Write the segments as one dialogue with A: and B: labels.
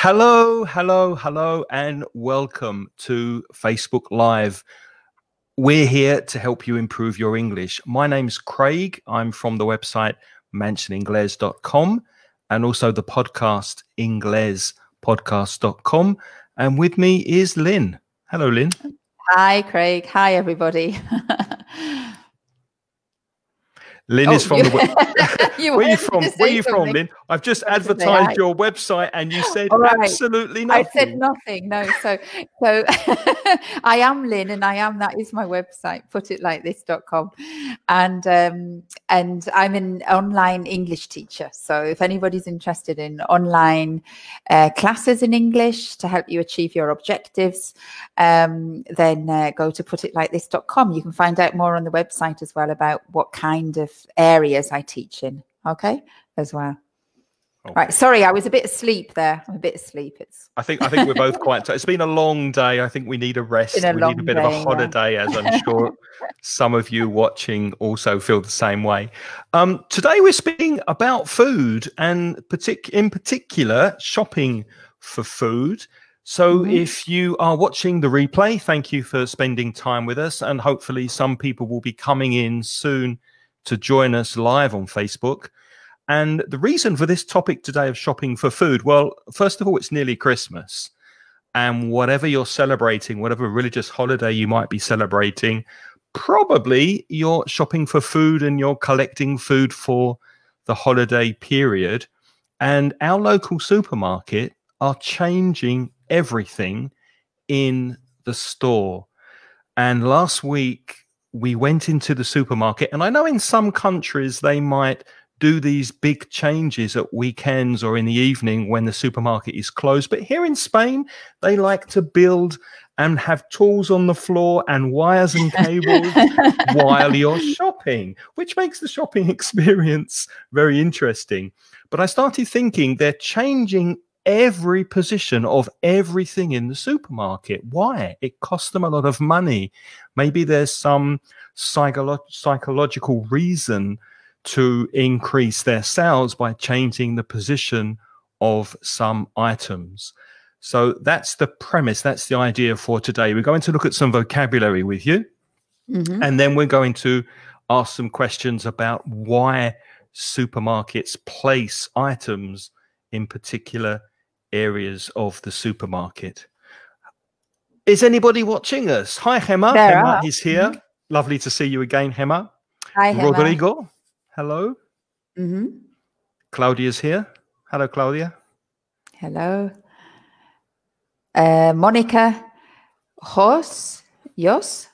A: Hello, hello, hello, and welcome to Facebook Live. We're here to help you improve your English. My name's Craig. I'm from the website mansioningles.com and also the podcast inglespodcast.com. And with me is Lynne. Hello, Lynne.
B: Hi, Craig. Hi, everybody.
A: Lynne is from the
B: where
A: are you from? Where are you from, Lynne? I've just advertised your website and you said absolutely nothing.
B: I said nothing. No. So I am Lynne and that is my website, putitlikethis.com. And I'm an online English teacher. So if anybody's interested in online classes in English to help you achieve your objectives, then go to putitlikethis.com. You can find out more on the website as well about what kind of areas I teach in, as well. Okay. Right, sorry, I was a bit asleep there. I'm a bit asleep. I think
A: we're both quite it's been a long day. I think we need a rest. We need a bit of a holiday, as I'm sure some of you watching also feel the same way. Today we're speaking about food and in particular shopping for food. So if you are watching the replay, thank you for spending time with us, and hopefully some people will be coming in soon to join us live on Facebook. And the reason for this topic today of shopping for food, well, first of all, it's nearly Christmas. And whatever you're celebrating, whatever religious holiday you might be celebrating, probably you're shopping for food and you're collecting food for the holiday period. And our local supermarket are changing everything in the store. And last week we went into the supermarket, and I know in some countries they might do these big changes at weekends or in the evening when the supermarket is closed. But here in Spain, they like to build and have tools on the floor and wires and cables while you're shopping, which makes the shopping experience very interesting. But I started thinking they're changing every position of everything in the supermarket. Why? It costs them a lot of money. Maybe there's some psychological reason to increase their sales by changing the position of some items. So that's the premise. That's the idea for today. We're going to look at some vocabulary with you. And then we're going to ask some questions about why supermarkets place items in particular areas of the supermarket. Is anybody watching us? Hi, Gemma. Gemma is here. Lovely to see you again, Gemma.
B: Hi, Gemma.
A: Rodrigo. Hello. Claudia's here. Hello, Claudia.
B: Hello. Monica. Jos. Rainer.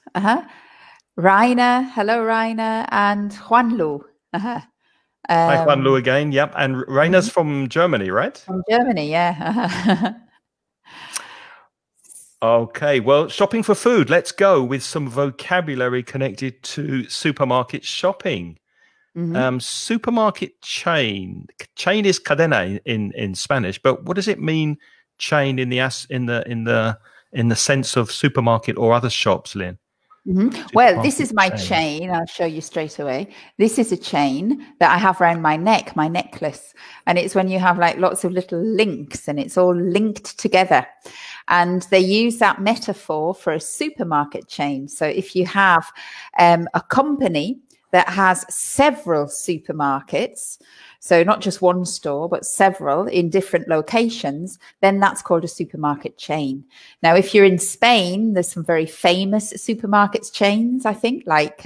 B: Hello, Rainer. And Juanlu.
A: Hi, Juanlu again. Yep. And Rainer's from Germany, right?
B: From Germany, yeah.
A: Okay, well, shopping for food. Let's go with some vocabulary connected to supermarket shopping. Supermarket chain. Chain is cadena in Spanish, but what does it mean? Chain in the sense of supermarket or other shops, Lynne?
B: Well, this is my chain. I'll show you straight away. This is a chain that I have around my neck, my necklace. And it's when you have like lots of little links and it's all linked together. And they use that metaphor for a supermarket chain. So if you have a company that has several supermarkets, so not just one store, but several in different locations, then that's called a supermarket chain. Now, if you're in Spain, there's some very famous supermarkets chains, I think, like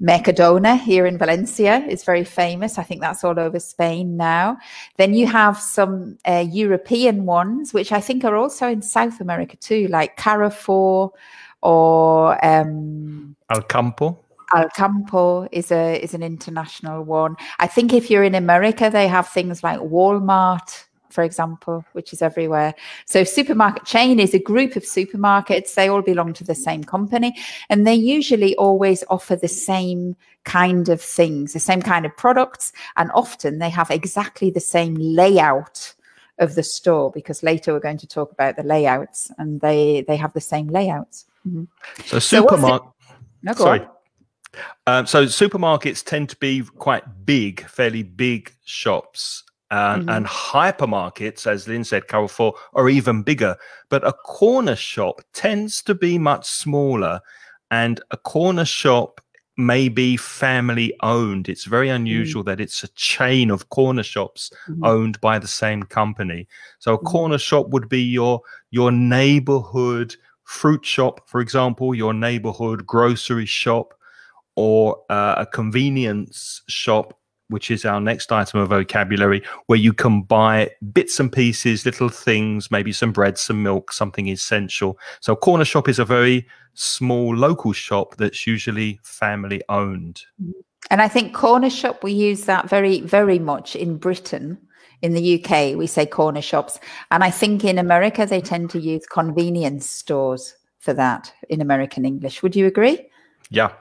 B: Mercadona here in Valencia is very famous. I think that's all over Spain now. Then you have some European ones, which I think are also in South America too, like Carrefour or
A: Alcampo.
B: Alcampo is an international one. I think if you're in America, they have things like Walmart, for example, which is everywhere. So supermarket chain is a group of supermarkets. They all belong to the same company, and they usually always offer the same kind of things, the same kind of products, and often they have exactly the same layout of the store, because later we're going to talk about the layouts, and they have the same layouts.
A: So supermarket.
B: No, go on.
A: So supermarkets tend to be quite big, fairly big shops. And hypermarkets, as Lynne said, Carrefour, are even bigger. But a corner shop tends to be much smaller, and a corner shop may be family owned. It's very unusual that it's a chain of corner shops owned by the same company. So a corner shop would be your neighborhood fruit shop, for example, your neighborhood grocery shop, or a convenience shop, which is our next item of vocabulary, where you can buy bits and pieces, little things, maybe some bread, some milk, something essential. So a corner shop is a very small local shop that's usually family owned.
B: And I think corner shop, we use that very, very much in Britain. In the UK, we say corner shops. And I think in America, they tend to use convenience stores for that in American English. Would you agree?
A: Yeah.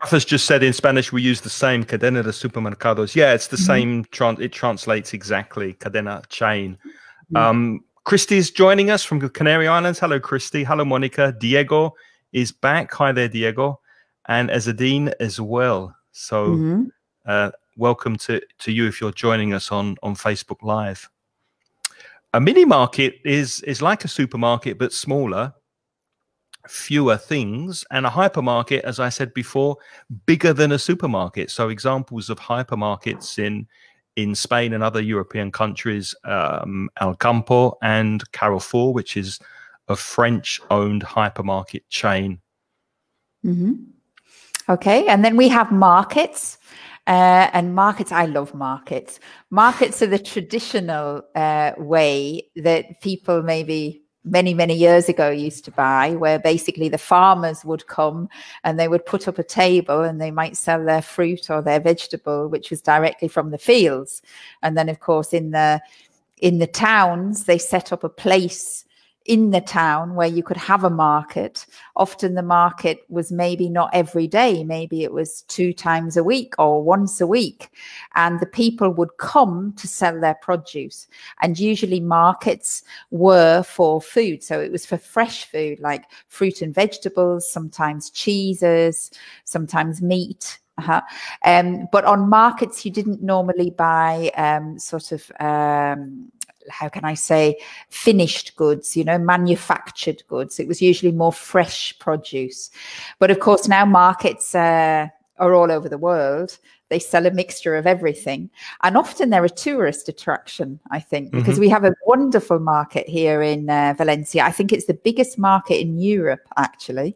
A: Rafa's just said in Spanish we use the same cadena de supermercados. Yeah, it's the same. It translates exactly, cadena, chain. Christy's joining us from the Canary Islands. Hello, Christy. Hello, Monica. Diego is back. Hi there, Diego. And Azadine as well. So welcome to you if you're joining us on Facebook Live. A mini market is like a supermarket, but smaller, fewer things, and a hypermarket, as I said before, bigger than a supermarket. So examples of hypermarkets in Spain and other European countries, El Campo and Carrefour, which is a French-owned hypermarket chain.
B: Okay, and then we have markets. And markets, I love markets. Markets are the traditional way that people maybe many years ago used to buy, where basically the farmers would come and they would put up a table and they might sell their fruit or their vegetable, which was directly from the fields. And then, of course, in the towns, they set up a place in the town where you could have a market. Often the market was maybe not every day, maybe it was 2 times a week or once a week, and the people would come to sell their produce. And usually markets were for food, so it was for fresh food like fruit and vegetables, sometimes cheeses, sometimes meat. But on markets you didn't normally buy how can I say, finished goods, manufactured goods. It was usually more fresh produce. But of course, now markets are all over the world. They sell a mixture of everything. And often they're a tourist attraction, I think, because we have a wonderful market here in Valencia. I think it's the biggest market in Europe, actually.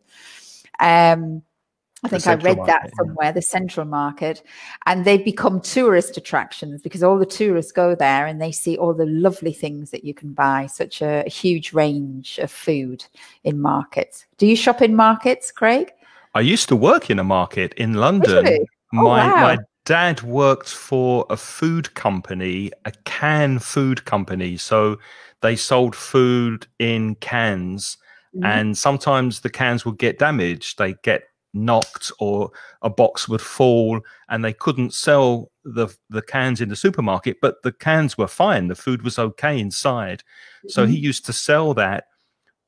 B: I think I read that somewhere, the Central Market, and they've become tourist attractions because all the tourists go there and they see all the lovely things that you can buy, such a huge range of food in markets. Do you shop in markets, Craig?
A: I used to work in a market in London.
B: Really?
A: My dad worked for a food company, a can food company. So they sold food in cans, and sometimes the cans would get damaged. They get knocked or a box would fall and they couldn't sell the cans in the supermarket, but the cans were fine. The food was okay inside. So he used to sell that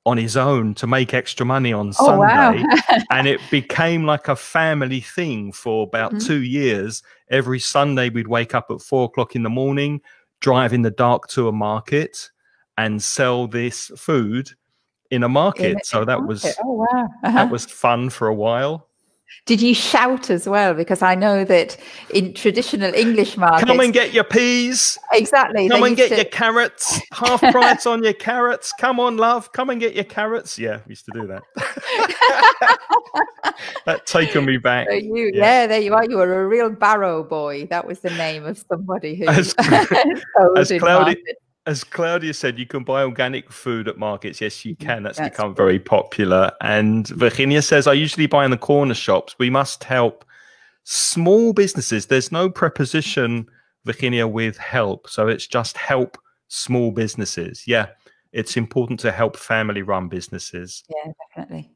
A: on his own to make extra money on Sunday.
B: Wow.
A: And it became like a family thing for about 2 years. Every Sunday we'd wake up at 4 o'clock in the morning, drive in the dark to a market and sell this food in a market. So that was that was fun for a while.
B: Did you shout as well? Because I know that in traditional English markets,
A: come and get your peas.
B: Exactly.
A: Come and get your carrots. Half price on your carrots. Come on, love. Come and get your carrots. Yeah, we used to do that. That taken me back.
B: So there you are. You were a real Barrow boy. That was the name of somebody who
A: As Claudia said, you can buy organic food at markets. Yes, you can. That's become very popular. And Virginia says, I usually buy in the corner shops. We must help small businesses. There's no preposition, Virginia, with help. So it's just help small businesses. Yeah, it's important to help family-run businesses.
B: Yeah, definitely.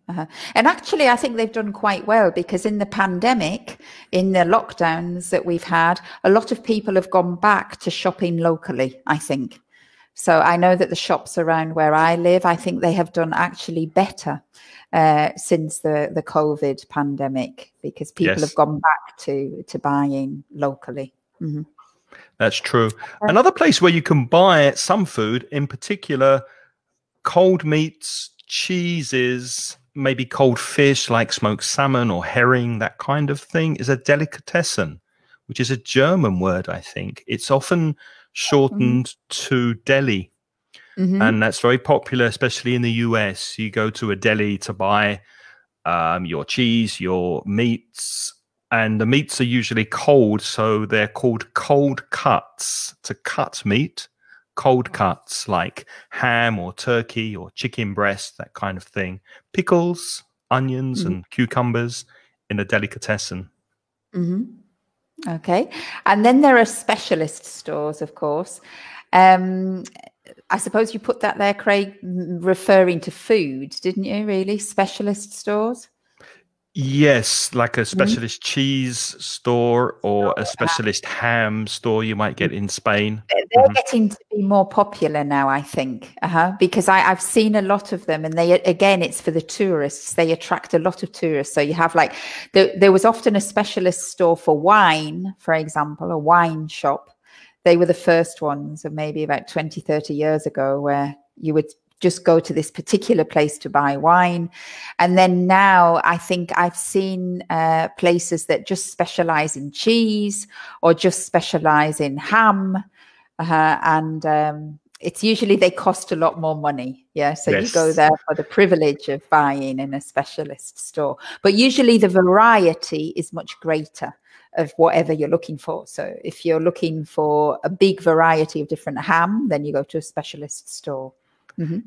B: And actually, I think they've done quite well because in the pandemic, in the lockdowns that we've had, a lot of people have gone back to shopping locally, I think. So I know that the shops around where I live, I think they have done actually better since the COVID pandemic because people have gone back to buying locally.
A: That's true. Another place where you can buy some food, in particular, cold meats, cheeses, maybe cold fish like smoked salmon or herring, that kind of thing, is a delicatessen, which is a German word, I think. It's often shortened to deli. And that's very popular, especially in the US. You go to a deli to buy your cheese, your meats, and the meats are usually cold, so they're called cold cuts, to cut meat. Cold cuts like ham or turkey or chicken breast, that kind of thing. Pickles, onions, and cucumbers in a delicatessen.
B: Okay. And then there are specialist stores, of course. I suppose you put that there, Craig, referring to food, didn't you, really? Specialist stores?
A: Yes, like a specialist cheese store or a specialist ham store you might get in Spain.
B: They're getting to be more popular now, I think, because I've seen a lot of them, and it's for the tourists. They attract a lot of tourists. So you have like, there was often a specialist store for wine, for example, a wine shop. They were the first ones, of maybe about 20, 30 years ago, where you would just go to this particular place to buy wine. And then now I think I've seen places that just specialize in cheese or just specialize in ham. And it's usually they cost a lot more money. Yeah. So you go there for the privilege of buying in a specialist store. But usually the variety is much greater of whatever you're looking for. So if you're looking for a big variety of different ham, then you go to a specialist store.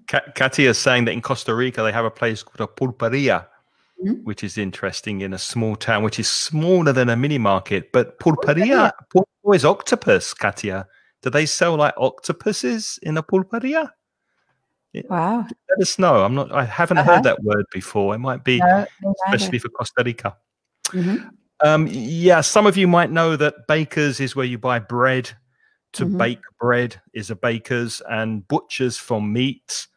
A: Katia is saying that in Costa Rica they have a place called a pulperia, which is interesting, in a small town which is smaller than a mini market. But pulperia is octopus, Katia. Do they sell like octopuses in a pulperia?
B: Wow.
A: Let us know. I haven't heard that word before. It might be especially for Costa Rica. Some of you might know that bakers is where you buy bread. To bake bread is a baker's, and butchers for meat,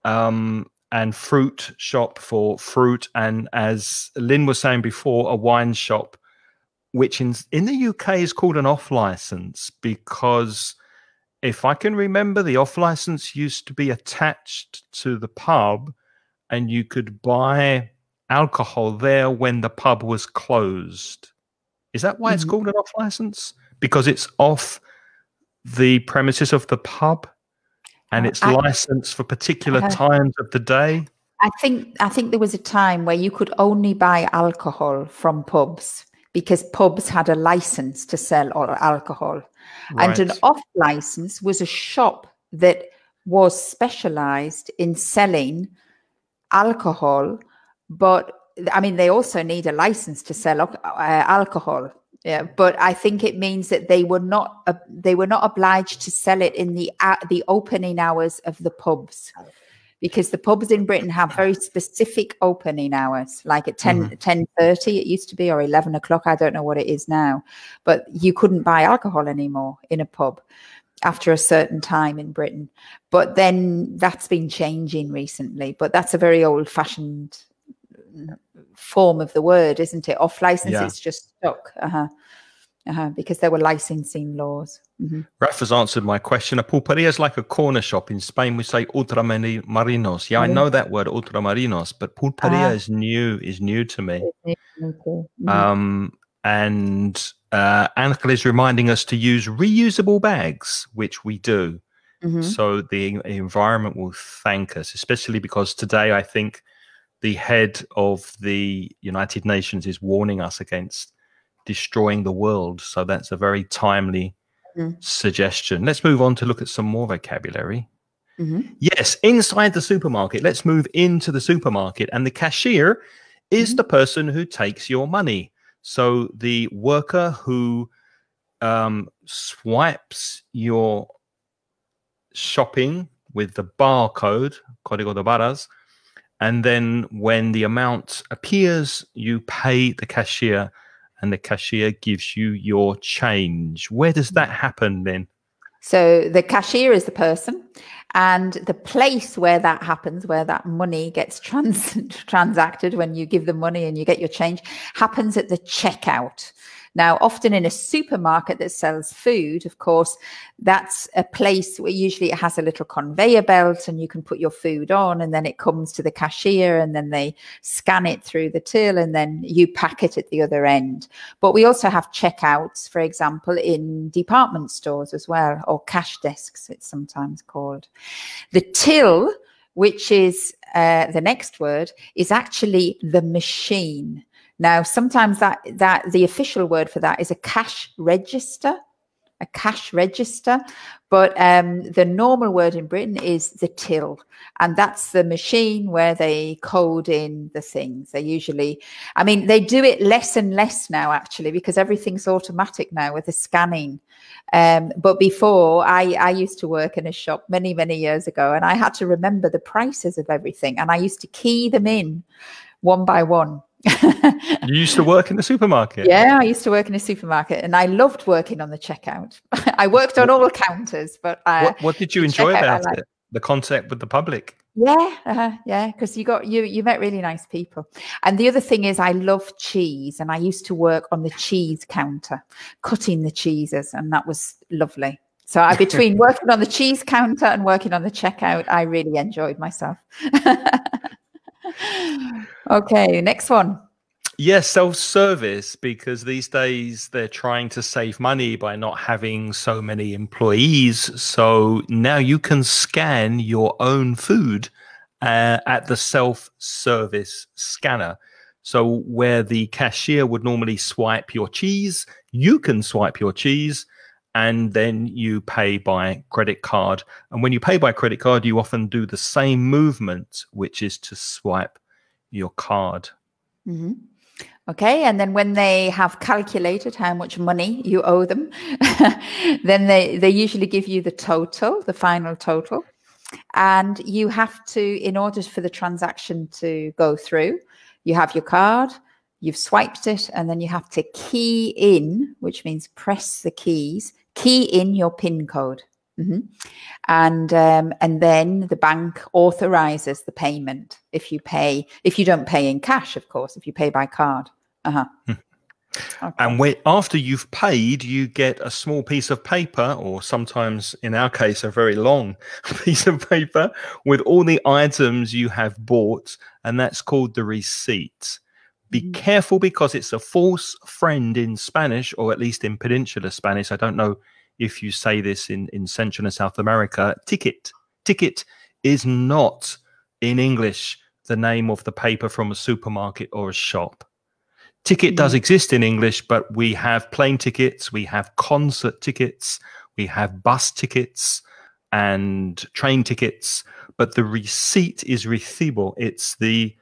A: and fruit shop for fruit, and as Lynn was saying before, a wine shop, which in the UK is called an off license, because if I can remember, the off license used to be attached to the pub, and you could buy alcohol there when the pub was closed. Is that why it's called an off license? Because it's off the premises of the pub, and it's licensed for particular times of the day?
B: I think there was a time where you could only buy alcohol from pubs because pubs had a license to sell alcohol. And an off license was a shop that was specialized in selling alcohol, but I mean, they also need a license to sell alcohol. Yeah, but I think it means that they were not obliged to sell it in the opening hours of the pubs, because the pubs in Britain have very specific opening hours, like at 10:30 it used to be, or 11 o'clock. I don't know what it is now, but you couldn't buy alcohol anymore in a pub after a certain time in Britain. But then that's been changing recently. But that's a very old-fashioned form of the word, isn't it? Off license, it's just stuck. Because there were licensing laws.
A: Rafa's answered my question. A pulperia is like a corner shop. In Spain we say ultramarinos. I know that word, ultramarinos, but pulperia is new to me. And Angela is reminding us to use reusable bags, which we do. So the environment will thank us, especially because today I think the head of the United Nations is warning us against destroying the world. So that's a very timely suggestion. Let's move on to look at some more vocabulary. Yes, inside the supermarket. Let's move into the supermarket. And the cashier is the person who takes your money. So the worker who swipes your shopping with the barcode, código de barras, and then when the amount appears, you pay the cashier, and the cashier gives you your change. Where does that happen then?
B: So the cashier is the person, and the place where that happens, where that money gets transacted, when you give the money and you get your change, happens at the checkout. Now, often in a supermarket that sells food, of course, that's a place where usually it has a little conveyor belt and you can put your food on, and then it comes to the cashier and then they scan it through the till and then you pack it at the other end. But we also have checkouts, for example, in department stores as well, or cash desks, it's sometimes called. The till, which is the next word, is actually the machine. Now, sometimes that the official word for that is a cash register, but the normal word in Britain is the till, and that's the machine where they code in the things. They usually, I mean, they do it less and less now, actually, because everything's automatic now with the scanning. But before, I used to work in a shop many, many years ago, and I had to remember the prices of everything, and I used to key them in one by one.
A: You used to work in the supermarket?
B: Yeah, I used to work in a supermarket, and I loved working on the checkout. I worked on all counters, but
A: what did you enjoy about it? The contact with the public?
B: Yeah, yeah, because you met really nice people. And the other thing is, I love cheese, and I used to work on the cheese counter, cutting the cheeses, and that was lovely. So between working on the cheese counter and working on the checkout, I really enjoyed myself. Okay, next one.
A: Yes, self-service, because these days they're trying to save money by not having so many employees. So now you can scan your own food at the self-service scanner. So where the cashier would normally swipe your cheese, you can swipe your cheese, and then you pay by credit card. And when you pay by credit card, you often do the same movement, which is to swipe your card.
B: Mm-hmm. Okay, and then when they have calculated how much money you owe them, then they usually give you the total, the final total. And you have to, in order for the transaction to go through, you have your card, you've swiped it, and then you have to key in, which means press the keys, key in your PIN code. Mm-hmm. And then the bank authorizes the payment if you don't pay in cash, of course, if you pay by card. Okay.
A: And after you've paid, you get a small piece of paper, or sometimes in our case, a very long piece of paper with all the items you have bought, and that's called the receipt. Be careful, because it's a false friend in Spanish, or at least in Peninsular Spanish. I don't know if you say this in Central and South America. Ticket. Ticket is not, in English, the name of the paper from a supermarket or a shop. Ticket does exist in English, but we have plane tickets, we have concert tickets, we have bus tickets and train tickets, but the receipt is recibo. It's the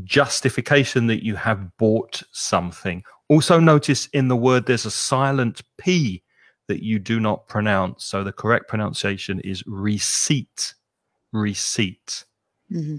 A: justification that you have bought something. Also notice in the word there's a silent P that you do not pronounce. So the correct pronunciation is receipt. Receipt. Mm-hmm.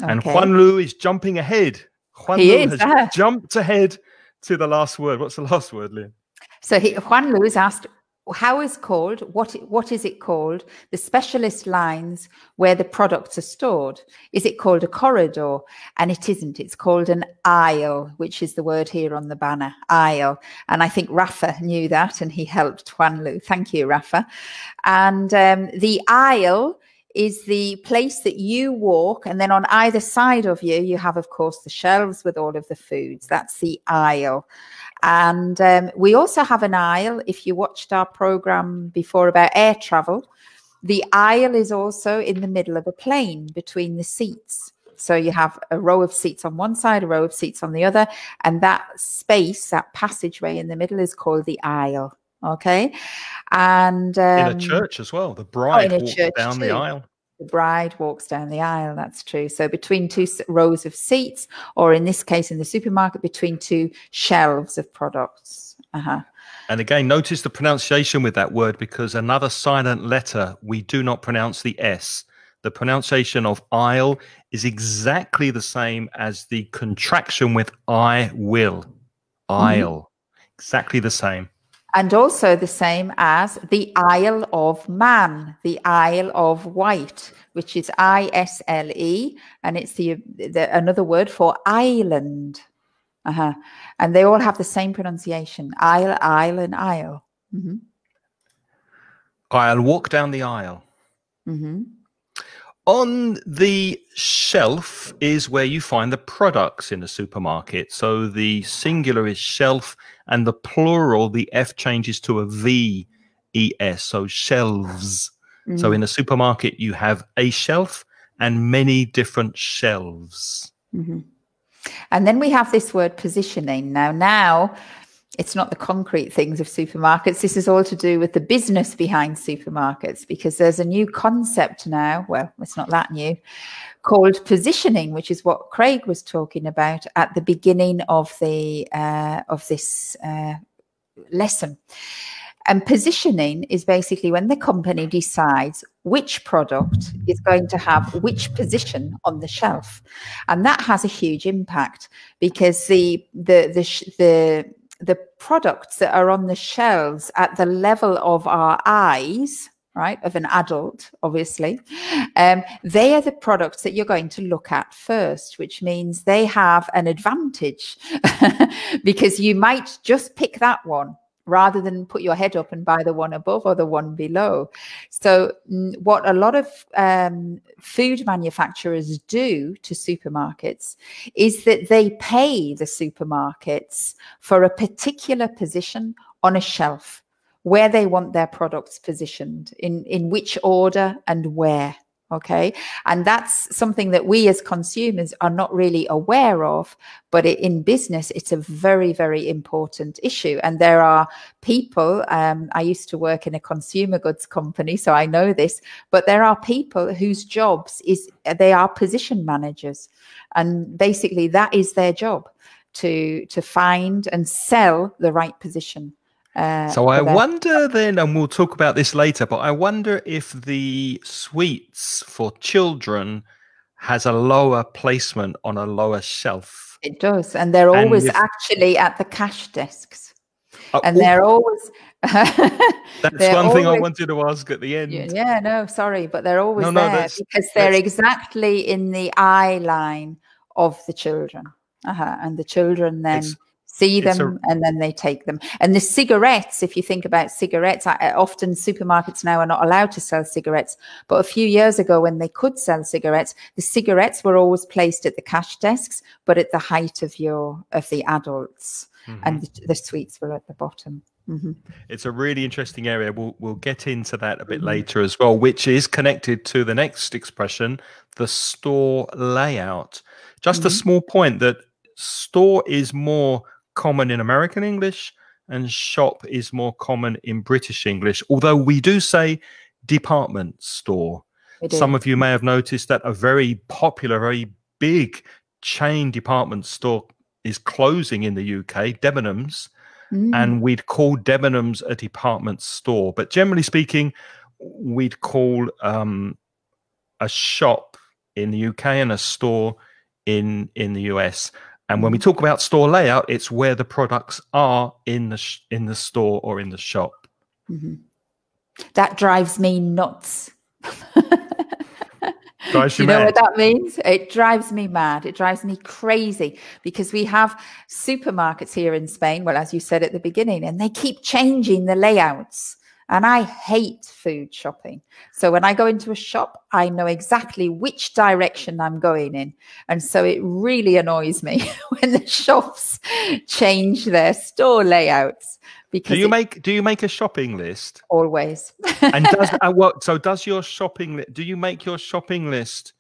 A: Okay. And Juan Lu is jumping ahead. Juan Lu has jumped ahead to the last word. What's the last word, Lynne?
B: So Juan Lu is asked, how is called, what is it called, the specialist lines where the products are stored? Is it called a corridor? And it isn't. It's called an aisle, which is the word here on the banner, aisle. And I think Rafa knew that, and he helped Juan Lu. Thank you, Rafa. And the aisle is the place that you walk, and then on either side of you, you have, of course, the shelves with all of the foods. That's the aisle. And we also have an aisle. If you watched our program before about air travel, the aisle is also in the middle of a plane between the seats. So you have a row of seats on one side, a row of seats on the other, and that space, that passageway in the middle is called the aisle. Okay. And
A: in a church as well, the bride walks down the aisle.
B: The bride walks down the aisle. That's true. So between two rows of seats, or in this case, in the supermarket, between two shelves of products.
A: And again, notice the pronunciation with that word, because another silent letter, we do not pronounce the S. The pronunciation of aisle is exactly the same as the contraction with I will. Aisle. Exactly the same.
B: And also the same as the Isle of Man, the Isle of Wight, which is ISLE, and it's the another word for island. And they all have the same pronunciation: aisle, aisle, and aisle.
A: I'll walk down the aisle. On the shelf is where you find the products in the supermarket. So the singular is shelf, and the plural, the F changes to a V-E-S, so shelves. So in a supermarket, you have a shelf and many different shelves.
B: And then we have this word positioning. Now, it's not the concrete things of supermarkets. This is all to do with the business behind supermarkets, because there's a new concept now. Well, it's not that new, called positioning, which is what Craig was talking about at the beginning of the this lesson. And positioning is basically when the company decides which product is going to have which position on the shelf, and that has a huge impact, because the products that are on the shelves at the level of our eyes, right, of an adult, obviously, they are the products that you're going to look at first, which means they have an advantage because you might just pick that one rather than put your head up and buy the one above or the one below. So what a lot of food manufacturers do to supermarkets is that they pay the supermarkets for a particular position on a shelf where they want their products positioned, in which order and where. Okay. And that's something that we as consumers are not really aware of, but in business, it's a very, very important issue. And there are people, I used to work in a consumer goods company, so I know this, but there are people whose jobs they are position managers. And basically that is their job, to find and sell the right position.
A: So I wonder then, and we'll talk about this later, but I wonder if the sweets for children has a lower placement on a lower shelf.
B: It does. And they're always actually at the cash desks. And they're always...
A: That's one thing I wanted to ask at the end.
B: Yeah, no, sorry, but they're always there because they're exactly in the eye line of the children. And the children then... see them and then they take them. And the cigarettes, if you think about cigarettes, often supermarkets now are not allowed to sell cigarettes. But a few years ago, when they could sell cigarettes, the cigarettes were always placed at the cash desks, but at the height of the adults, and the sweets were at the bottom.
A: It's a really interesting area. We'll get into that a bit later as well, which is connected to the next expression, the store layout. Just a small point that store is more common in American English and shop is more common in British English, although we do say department store. Some of you may have noticed that a very popular, very big chain department store is closing in the UK, Debenhams, and we'd call Debenhams a department store. But generally speaking, we'd call a shop in the UK and a store in the US. And when we talk about store layout, it's where the products are in the store or in the shop.
B: That drives me nuts.
A: Drives you
B: know
A: mad?
B: What that means? It drives me mad. It drives me crazy, because we have supermarkets here in Spain, well, as you said at the beginning, and they keep changing the layouts. And I hate food shopping. So when I go into a shop, I know exactly which direction I'm going in. And so it really annoys me when the shops change their store layouts. Because
A: do you make a shopping list?
B: Always.
A: And does your shopping, do you make your shopping list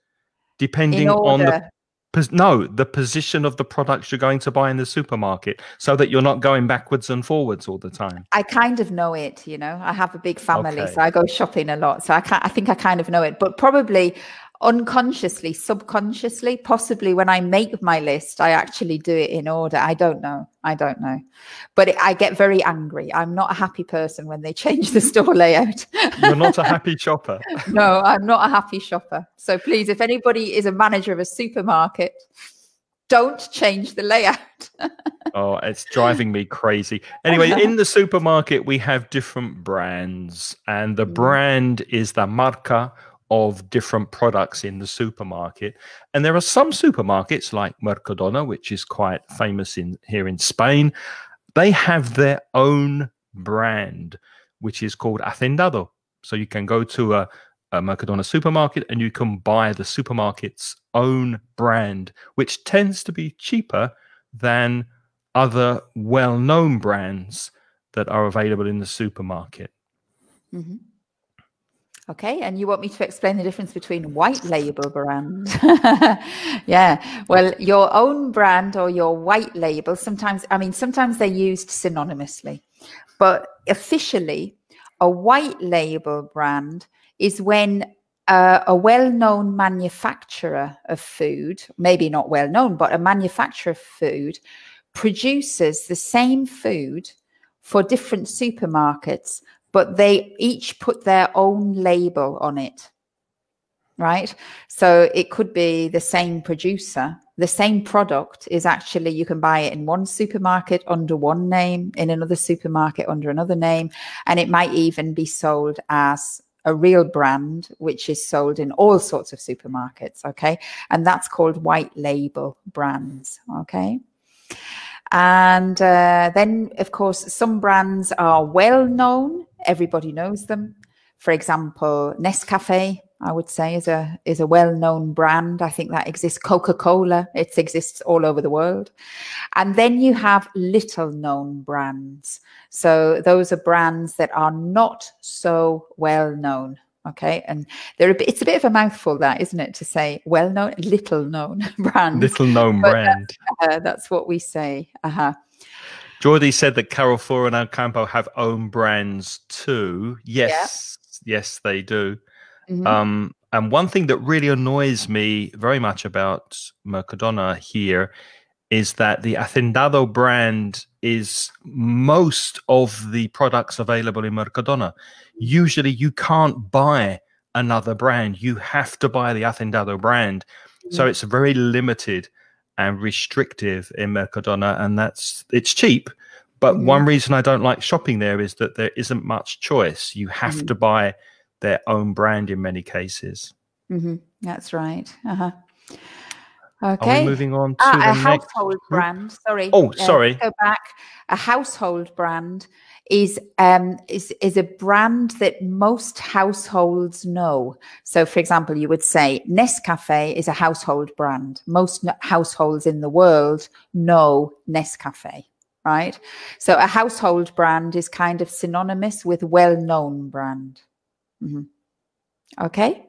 A: depending on the position of the products you're going to buy in the supermarket, so that you're not going backwards and forwards all the time?
B: I kind of know it, I have a big family, so I go shopping a lot. So I think I kind of know it, but probably unconsciously, subconsciously, possibly when I make my list, I actually do it in order. I don't know. But I get very angry. I'm not a happy person when they change the store layout.
A: You're not a happy shopper.
B: No, I'm not a happy shopper. So please, if anybody is a manager of a supermarket, don't change the layout.
A: Oh, it's driving me crazy. Anyway, in the supermarket, we have different brands, and the brand is the marca of different products in the supermarket. And there are some supermarkets like Mercadona, which is quite famous here in Spain. They have their own brand, which is called Hacendado. So you can go to a Mercadona supermarket and you can buy the supermarket's own brand, which tends to be cheaper than other well-known brands that are available in the supermarket.
B: Mm-hmm. Okay, and you want me to explain the difference between white label brand? Yeah, well, your own brand or your white label, sometimes they're used synonymously, but officially, a white label brand is when a well-known manufacturer of food, maybe not well-known, but a manufacturer of food produces the same food for different supermarkets, but they each put their own label on it, right? So it could be the same producer. The same product is actually, you can buy it in one supermarket under one name, in another supermarket under another name, and it might even be sold as a real brand, which is sold in all sorts of supermarkets, okay? And that's called white label brands, okay? And then, of course, some brands are well known. Everybody knows them. For example, Nescafe, I would say, is a well-known brand. I think that exists. Coca-Cola, it exists all over the world. And then you have little-known brands. So those are brands that are not so well-known. Okay, and it's a bit of a mouthful, that, isn't it, to say well-known, little-known brand.
A: Little-known brand.
B: That's what we say.
A: Jordi said that Carrefour and Alcampo have own brands too. Yes, yeah. Yes, they do. Mm-hmm. And one thing that really annoys me very much about Mercadona here is that the Hacendado brand is most of the products available in Mercadona. Usually you can't buy another brand. You have to buy the Hacendado brand. Mm-hmm. So it's very limited and restrictive in Mercadona, and it's cheap. But mm-hmm. one reason I don't like shopping there is that there isn't much choice. You have mm-hmm. to buy their own brand in many cases.
B: Mm-hmm. That's right.
A: Okay. Are we moving on to
B: a household brand? Sorry.
A: Oh, sorry.
B: Go back. A household brand is a brand that most households know. So, for example, you would say Nescafe is a household brand. Most households in the world know Nescafe, right? So, a household brand is kind of synonymous with well-known brand. Mm-hmm. Okay.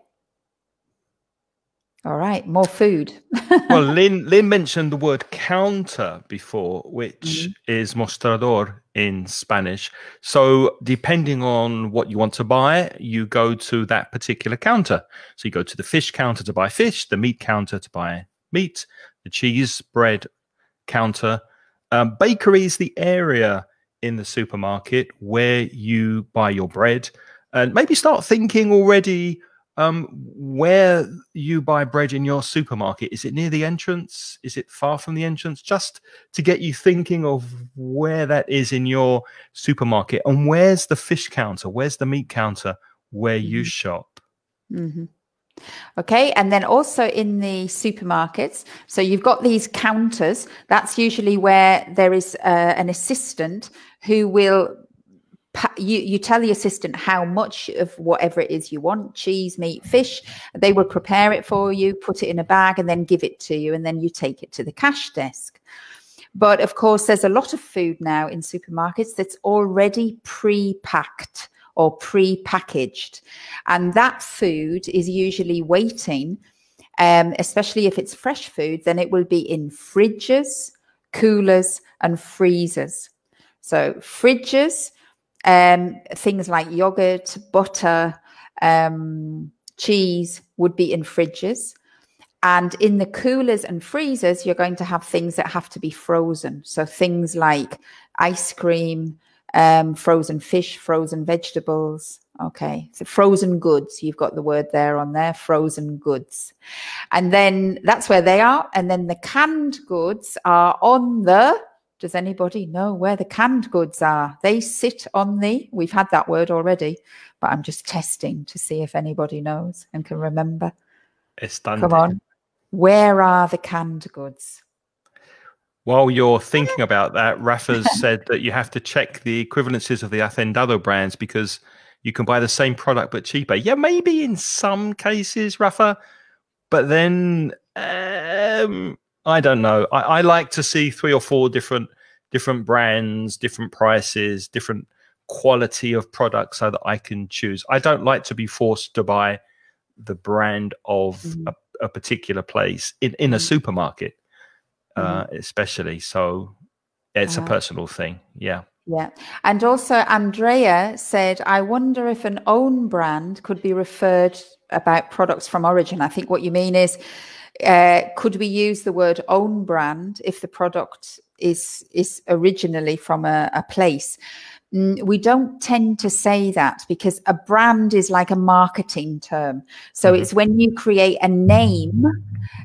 B: All right, more food.
A: Well, Lynn mentioned the word counter before, which mm-hmm. is mostrador in Spanish. So depending on what you want to buy, you go to that particular counter. So you go to the fish counter to buy fish, the meat counter to buy meat, the cheese, bread counter. Bakery is the area in the supermarket where you buy your bread. And maybe start thinking already where you buy bread in your supermarket. Is it near the entrance? Is it far from the entrance? Just to get you thinking of where that is in your supermarket. And where's the fish counter? Where's the meat counter where mm-hmm. you shop?
B: Mm-hmm. Okay, and then also in the supermarkets, so you've got these counters. That's usually where there is an assistant who will you tell the assistant how much of whatever it is you want, cheese, meat, fish. They will prepare it for you, put it in a bag, and then give it to you, and then you take it to the cash desk. But of course, there's a lot of food now in supermarkets that's already pre-packed or pre-packaged, and that food is usually waiting, especially if it's fresh food, then it will be in fridges, coolers, and freezers. So fridges, things like yogurt, butter, cheese would be in fridges. And in the coolers and freezers, you're going to have things that have to be frozen. So things like ice cream, frozen fish, frozen vegetables. Okay, so frozen goods, you've got the word there on there, frozen goods. And then that's where they are. And then the canned goods are on the Does anybody know where the canned goods are? They sit on the, we've had that word already, but I'm just testing to see if anybody knows and can remember. Come on. Where are the canned goods?
A: While you're thinking about that, Rafa's said that you have to check the equivalencies of the Hacendado brands because you can buy the same product but cheaper. Yeah, maybe in some cases, Rafa, but then I don't know. I like to see 3 or 4 different brands, different prices, different quality of products so that I can choose. I don't like to be forced to buy the brand of a particular place in a supermarket, especially. So it's a personal thing. Yeah.
B: Yeah. And also Andrea said, I wonder if an own brand could be referred about products from origin. I think what you mean is, could we use the word own brand if the product is originally from a place? We don't tend to say that because a brand is like a marketing term. So it's when you create a name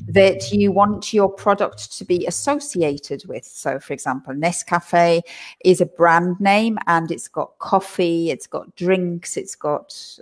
B: that you want your product to be associated with. So, for example, Nescafe is a brand name and it's got coffee, it's got drinks, it's got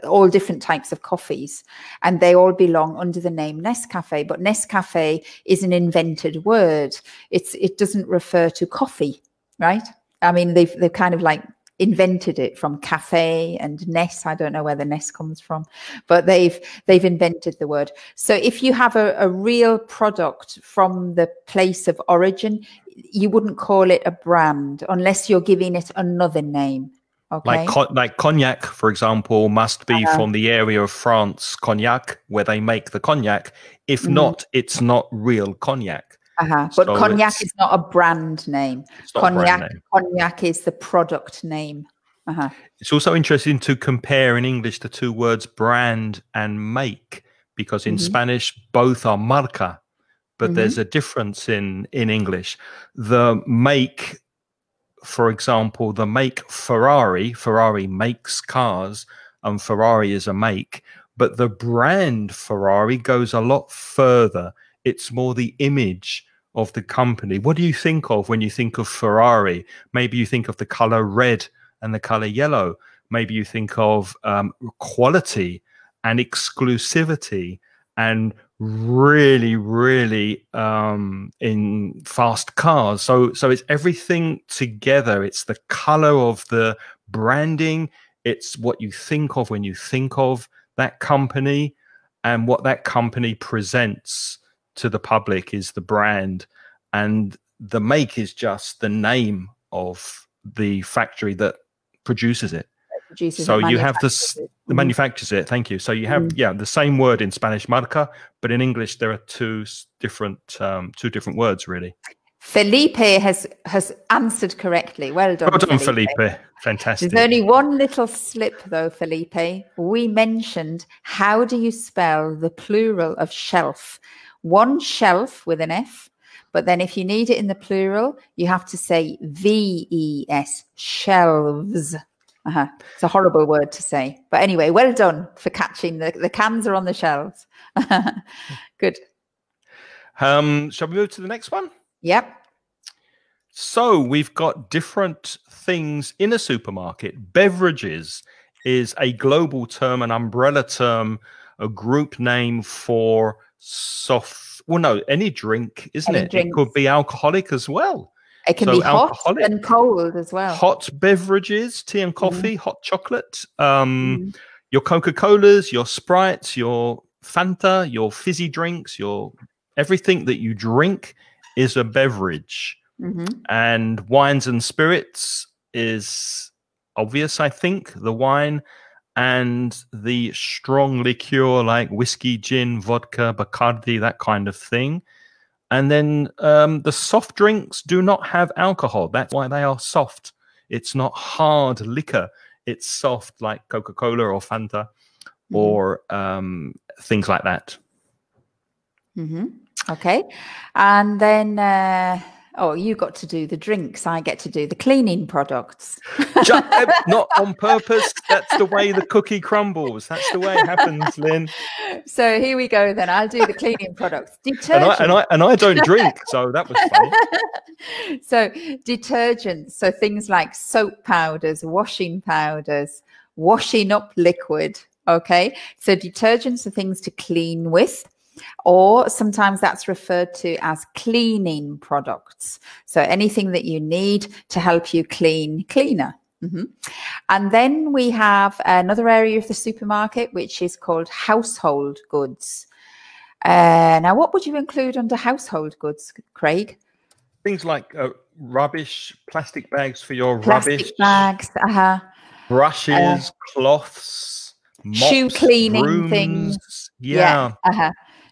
B: all different types of coffees, and they all belong under the name Nescafe. But Nescafe is an invented word. It doesn't refer to coffee, right? I mean, they've kind of like invented it from cafe and Ness. I don't know where the Ness comes from, but they've invented the word. So if you have a real product from the place of origin, you wouldn't call it a brand unless you're giving it another name. Okay.
A: Like cognac, for example, must be from the area of France, Cognac, where they make the cognac. If not, it's not real cognac.
B: But so cognac is not a brand name. Cognac is the product name.
A: It's also interesting to compare in English the 2 words brand and make, because in Spanish both are marca, but there's a difference in English. The make, for example, the make Ferrari makes cars and Ferrari is a make, but the brand Ferrari goes a lot further. It's more the image of the company. What do you think of when you think of Ferrari? Maybe you think of the color red and the color yellow. Maybe you think of quality and exclusivity and really, really in fast cars. So it's everything together. It's the color of the branding. It's what you think of when you think of that company, and what that company presents to the public is the brand, and the make is just the name of the factory that produces it. So you have the manufactures it. Thank you. So you have the same word in Spanish, marca, but in English there are two different words really.
B: Felipe has answered correctly. Well done,
A: Felipe. Fantastic.
B: There's only one little slip though, Felipe. We mentioned, how do you spell the plural of shelf? One shelf with an F, but then if you need it in the plural, you have to say VES, shelves. It's a horrible word to say. But anyway, well done for catching the cans are on the shelves. Good.
A: Shall we move to the next one?
B: Yep.
A: So we've got different things in a supermarket. Beverages is a global term, an umbrella term, a group name for any drink, isn't it? It could be alcoholic as well.
B: It can be hot and cold as well. Hot
A: beverages, tea and coffee, hot chocolate, your Coca-Colas, your Sprites, your Fanta, your fizzy drinks, your everything that you drink is a beverage. And wines and spirits is obvious, I think, the wine and the strong liqueur like whiskey, gin, vodka, Bacardi, that kind of thing. And then the soft drinks do not have alcohol. That's why they are soft. It's not hard liquor. It's soft like Coca-Cola or Fanta or things like that.
B: Okay. And then Oh, you got to do the drinks. I get to do the cleaning products.
A: Not on purpose. That's the way the cookie crumbles. That's the way it happens, Lynn.
B: So here we go then. I'll do the cleaning products. Detergent.
A: And I don't drink, so that was funny.
B: So detergents. So things like soap powders, washing powders, washing up liquid. Okay. So detergents are things to clean with. Or sometimes that's referred to as cleaning products. So anything that you need to help you cleaner. And then we have another area of the supermarket, which is called household goods. Now, what would you include under household goods, Craig?
A: Things like rubbish, plastic bags for your
B: plastic
A: rubbish.
B: Bags,
A: brushes, cloths, mops,
B: shoe cleaning
A: brooms.
B: Things.
A: Yeah.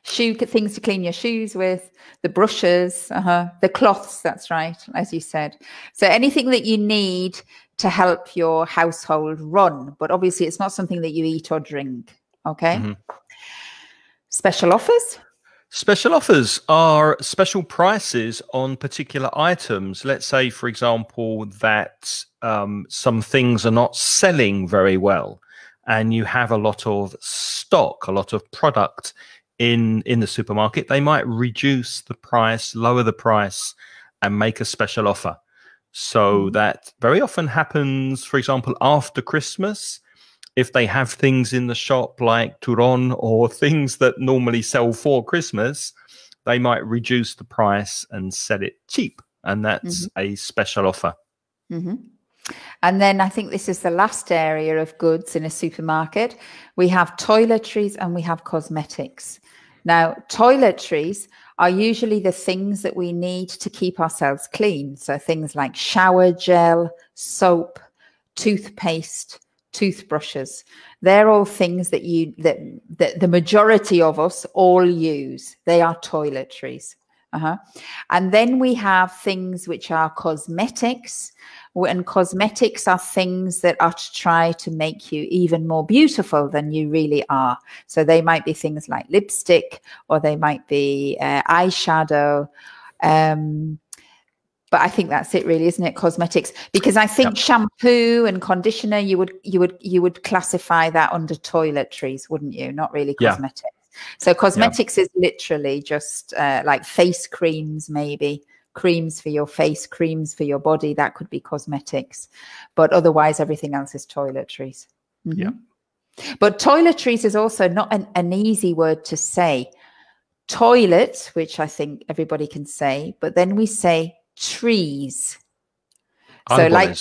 B: Things to clean your shoes with, the brushes, the cloths, that's right, as you said. So anything that you need to help your household run, but obviously it's not something that you eat or drink, okay? Special offers?
A: Special offers are special prices on particular items. Let's say, for example, that some things are not selling very well and you have a lot of stock, a lot of product in the supermarket. They might reduce the price, lower the price, and make a special offer. So that very often happens, for example, after Christmas. If they have things in the shop like Turon or things that normally sell for Christmas, they might reduce the price and sell it cheap. And that's a special offer.
B: And then I think this is the last area of goods in a supermarket. We have toiletries and we have cosmetics. Now, toiletries are usually the things that we need to keep ourselves clean. So things like shower gel, soap, toothpaste, toothbrushes. They're all things that the majority of us all use. They are toiletries. And then we have things which are cosmetics. And cosmetics are things that are to try to make you even more beautiful than you really are. So they might be things like lipstick, or they might be eyeshadow. But I think that's it, really, isn't it? Cosmetics, because I think shampoo and conditioner, you would classify that under toiletries, wouldn't you? Not really cosmetics. So cosmetics is literally just like face creams, maybe. Creams for your face, creams for your body, that could be cosmetics. But otherwise, everything else is toiletries. But toiletries is also not an easy word to say. Toilet, which I think everybody can say, but then we say trees. So like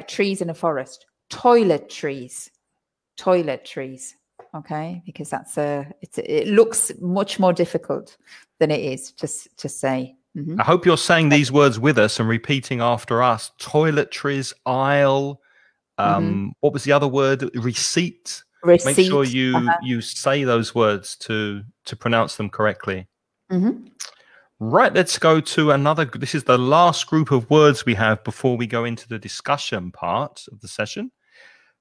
B: trees in a forest. Toiletries. Okay, because that's it looks much more difficult than it is to say.
A: I hope you're saying these words with us and repeating after us. Toiletries, aisle. What was the other word? Receipt. Make sure you say those words to pronounce them correctly. Right, let's go to another. This is the last group of words we have before we go into the discussion part of the session.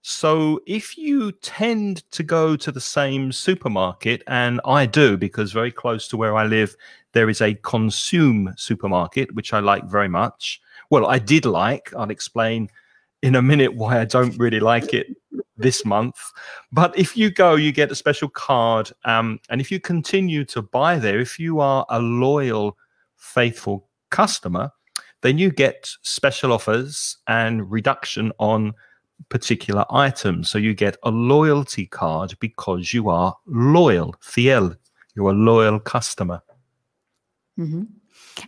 A: So if you tend to go to the same supermarket, and I do, because very close to where I live, there is a Consume supermarket, which I like very much. Well, I did like. I'll explain in a minute why I don't really like it this month. But if you go, you get a special card. And if you continue to buy there, if you are a loyal, faithful customer, then you get special offers and reduction on particular items. So you get a loyalty card because you are loyal, fiel. You're a loyal customer.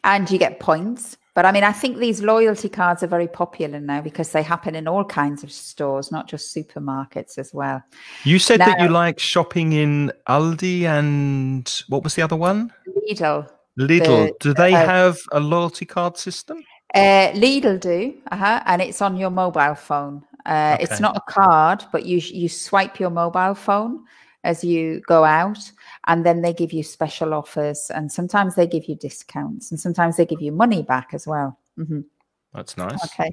B: And you get points. But I mean, I think these loyalty cards are very popular now because they happen in all kinds of stores, not just supermarkets as well.
A: You said that you like shopping in Aldi and what was the other one?
B: Lidl.
A: Do they have a loyalty card system?
B: Lidl do, and it's on your mobile phone. It's not a card, but you swipe your mobile phone as you go out, and then they give you special offers, and sometimes they give you discounts, and sometimes they give you money back as well.
A: That's nice.
B: Okay,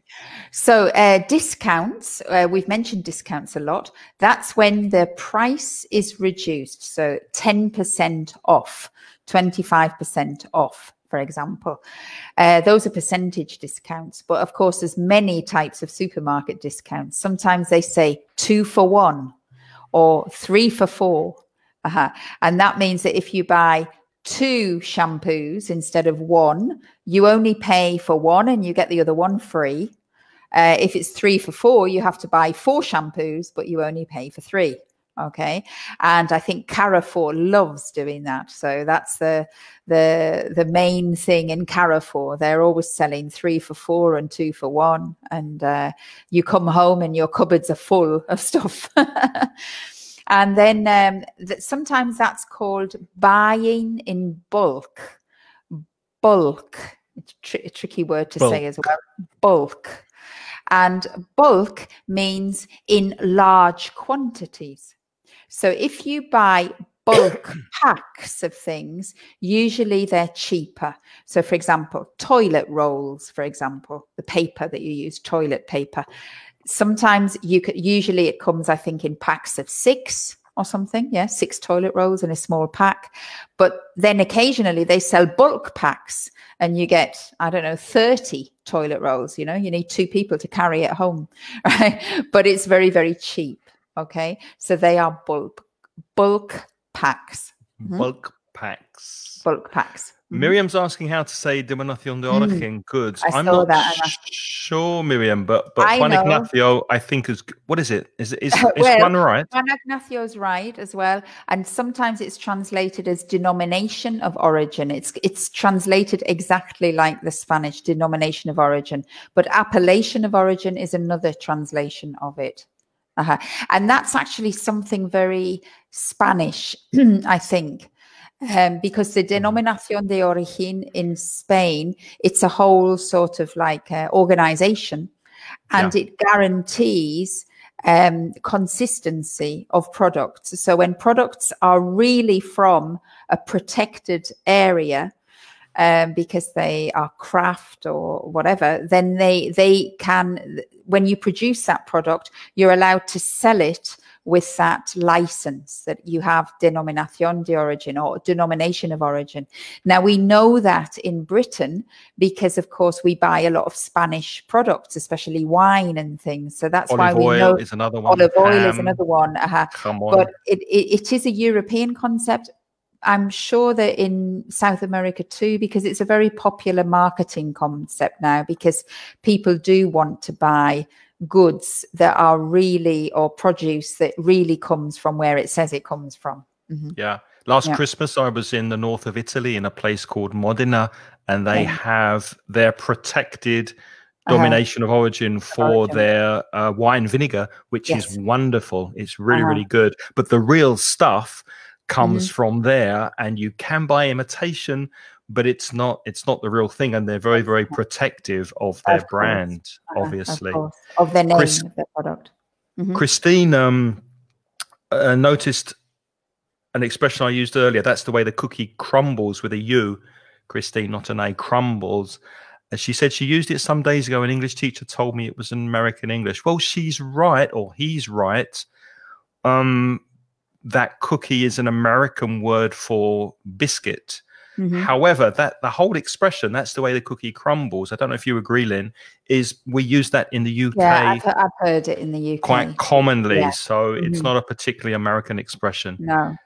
B: so discounts, we've mentioned discounts a lot. That's when the price is reduced, so 10% off, 25% off, for example. Those are percentage discounts. But of course, there's many types of supermarket discounts. Sometimes they say 2 for 1 or 3 for 4. And that means that if you buy 2 shampoos instead of 1, you only pay for 1 and you get the other one free. If it's 3 for 4, you have to buy 4 shampoos, but you only pay for 3. Okay. And I think Carrefour loves doing that. So that's the main thing in Carrefour. They're always selling 3 for 4 and 2 for 1. And you come home and your cupboards are full of stuff. And then sometimes that's called buying in bulk. Bulk. It's a tricky word to say as well. Bulk. And bulk means in large quantities. So if you buy bulk packs of things, usually they're cheaper. So for example, toilet rolls, for example, the paper that you use, toilet paper. Sometimes usually it comes, I think, in packs of 6 or something. Yeah, 6 toilet rolls in a small pack. But then occasionally they sell bulk packs and you get, I don't know, 30 toilet rolls. You know, you need 2 people to carry it home, right? But it's very, very cheap. Okay, so they are bulk packs.
A: Bulk packs.
B: Bulk packs.
A: Miriam's asking how to say denominación de origen goods.
B: I'm not
A: sure, Miriam, but Juan Ignacio, I think is, what is it? Is Juan right?
B: Juan Ignacio's right as well. And sometimes it's translated as denomination of origin. It's translated exactly like the Spanish denomination of origin, but appellation of origin is another translation of it. And that's actually something very Spanish, I think. Because the denominación de origen in Spain, it's a whole sort of like organization, and it guarantees consistency of products. So when products are really from a protected area, because they are craft or whatever, then they can, when you produce that product, you're allowed to sell it with that license that you have, denominación de origen or denomination of origin. Now, we know that in Britain because, of course, we buy a lot of Spanish products, especially wine and things. So that's why we know
A: is another one.
B: Olive oil is another one. But it is a European concept. I'm sure that in South America too, because it's a very popular marketing concept now, because people do want to buy goods that are really, or produce that really comes from where it says it comes from.
A: Yeah. Last Christmas, I was in the north of Italy in a place called Modena, and they have their protected domination of origin for their wine vinegar, which is wonderful. It's really, really good. But the real stuff comes from there, and you can buy imitation, but it's not the real thing, and they're very, very protective of their brand, obviously,
B: of their name, of their product.
A: Christine noticed an expression I used earlier. That's the way the cookie crumbles, with a U, Christine, not an A, crumbles. She said she used it some days ago. An English teacher told me it was an American English. Well, she's right, or he's right. That cookie is an American word for biscuit. However, the whole expression, that's the way the cookie crumbles, I don't know if you agree, Lynn, is we use that in the UK.
B: Yeah, I've heard it in the UK.
A: Quite commonly. So it's not a particularly American expression.
B: No.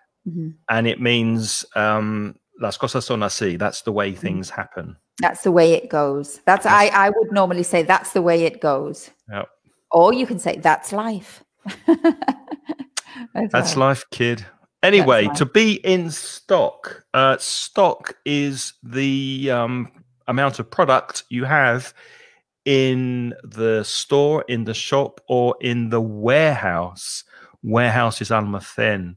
A: And it means las cosas son así. That's the way things happen.
B: That's the way it goes. That's I would normally say that's the way it goes.
A: Yep.
B: Or you can say that's life.
A: That's life, kid. Anyway, to be in stock. Stock is the amount of product you have in the store, in the shop, or in the warehouse. Warehouse is almacén.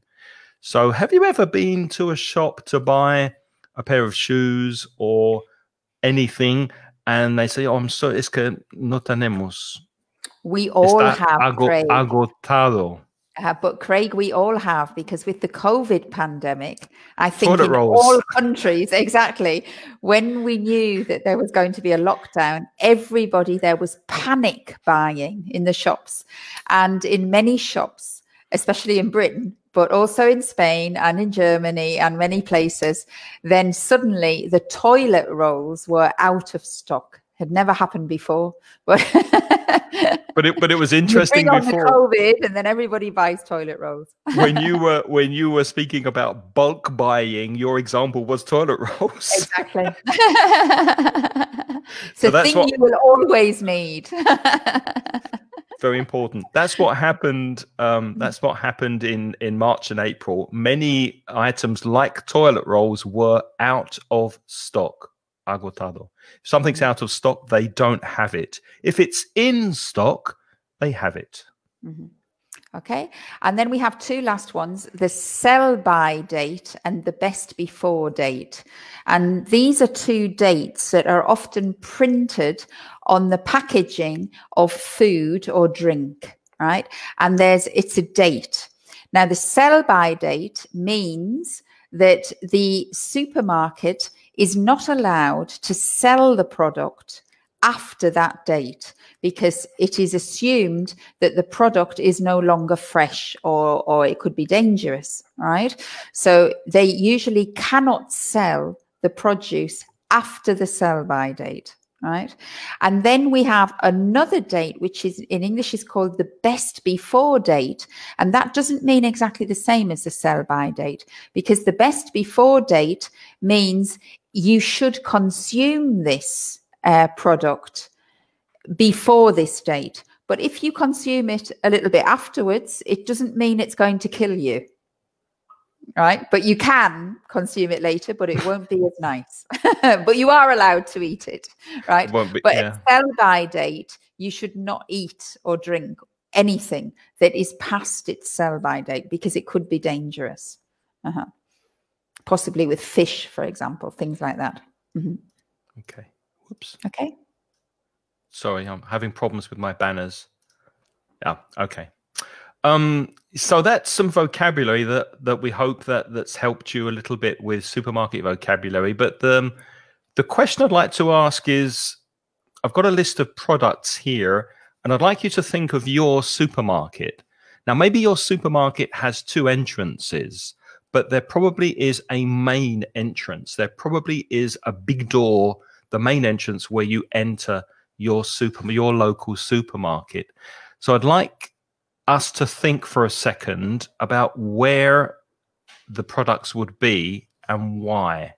A: So have you ever been to a shop to buy a pair of shoes or anything, and they say, oh, I'm sorry, es que no tenemos.
B: We all have,
A: agotado.
B: But Craig, we all have, because with the COVID pandemic, I think in all countries, exactly, when we knew that there was going to be a lockdown, there was panic buying in the shops. And in many shops, especially in Britain, but also in Spain and in Germany and many places, then suddenly the toilet rolls were out of stock. Had never happened before, but
A: but it was interesting
B: you bring
A: before
B: on the COVID, and then everybody buys toilet rolls.
A: when you were speaking about bulk buying, your example was toilet rolls.
B: Exactly. So that's thing you will always need.
A: Very important. That's what happened. That's what happened in March and April. Many items like toilet rolls were out of stock. Agotado. If something's out of stock, they don't have it. If it's in stock, they have it.
B: Okay. And then we have two last ones, the sell-by date and the best before date. And these are two dates that are often printed on the packaging of food or drink, right? And it's a date. Now, the sell-by date means that the supermarket is not allowed to sell the product after that date, because it is assumed that the product is no longer fresh or it could be dangerous, right? So they usually cannot sell the produce after the sell-by date, right? And then we have another date, which is in English is called the best before date. And that doesn't mean exactly the same as the sell-by date, because the best before date means you should consume this product before this date. But if you consume it a little bit afterwards, it doesn't mean it's going to kill you, right? But you can consume it later, but it won't be as nice. But you are allowed to eat it, right? But at sell-by date, you should not eat or drink anything that is past its sell-by date, because it could be dangerous. Possibly with fish, for example, things like that.
A: Okay. Whoops.
B: Okay.
A: Sorry, I'm having problems with my banners. Yeah. Okay. So that's some vocabulary that we hope that's helped you a little bit with supermarket vocabulary. But the question I'd like to ask is, I've got a list of products here, and I'd like you to think of your supermarket. Now, maybe your supermarket has two entrances, but there probably is a main entrance. There probably is a big door, the main entrance where you enter your local supermarket. So I'd like us to think for a second about where the products would be and why.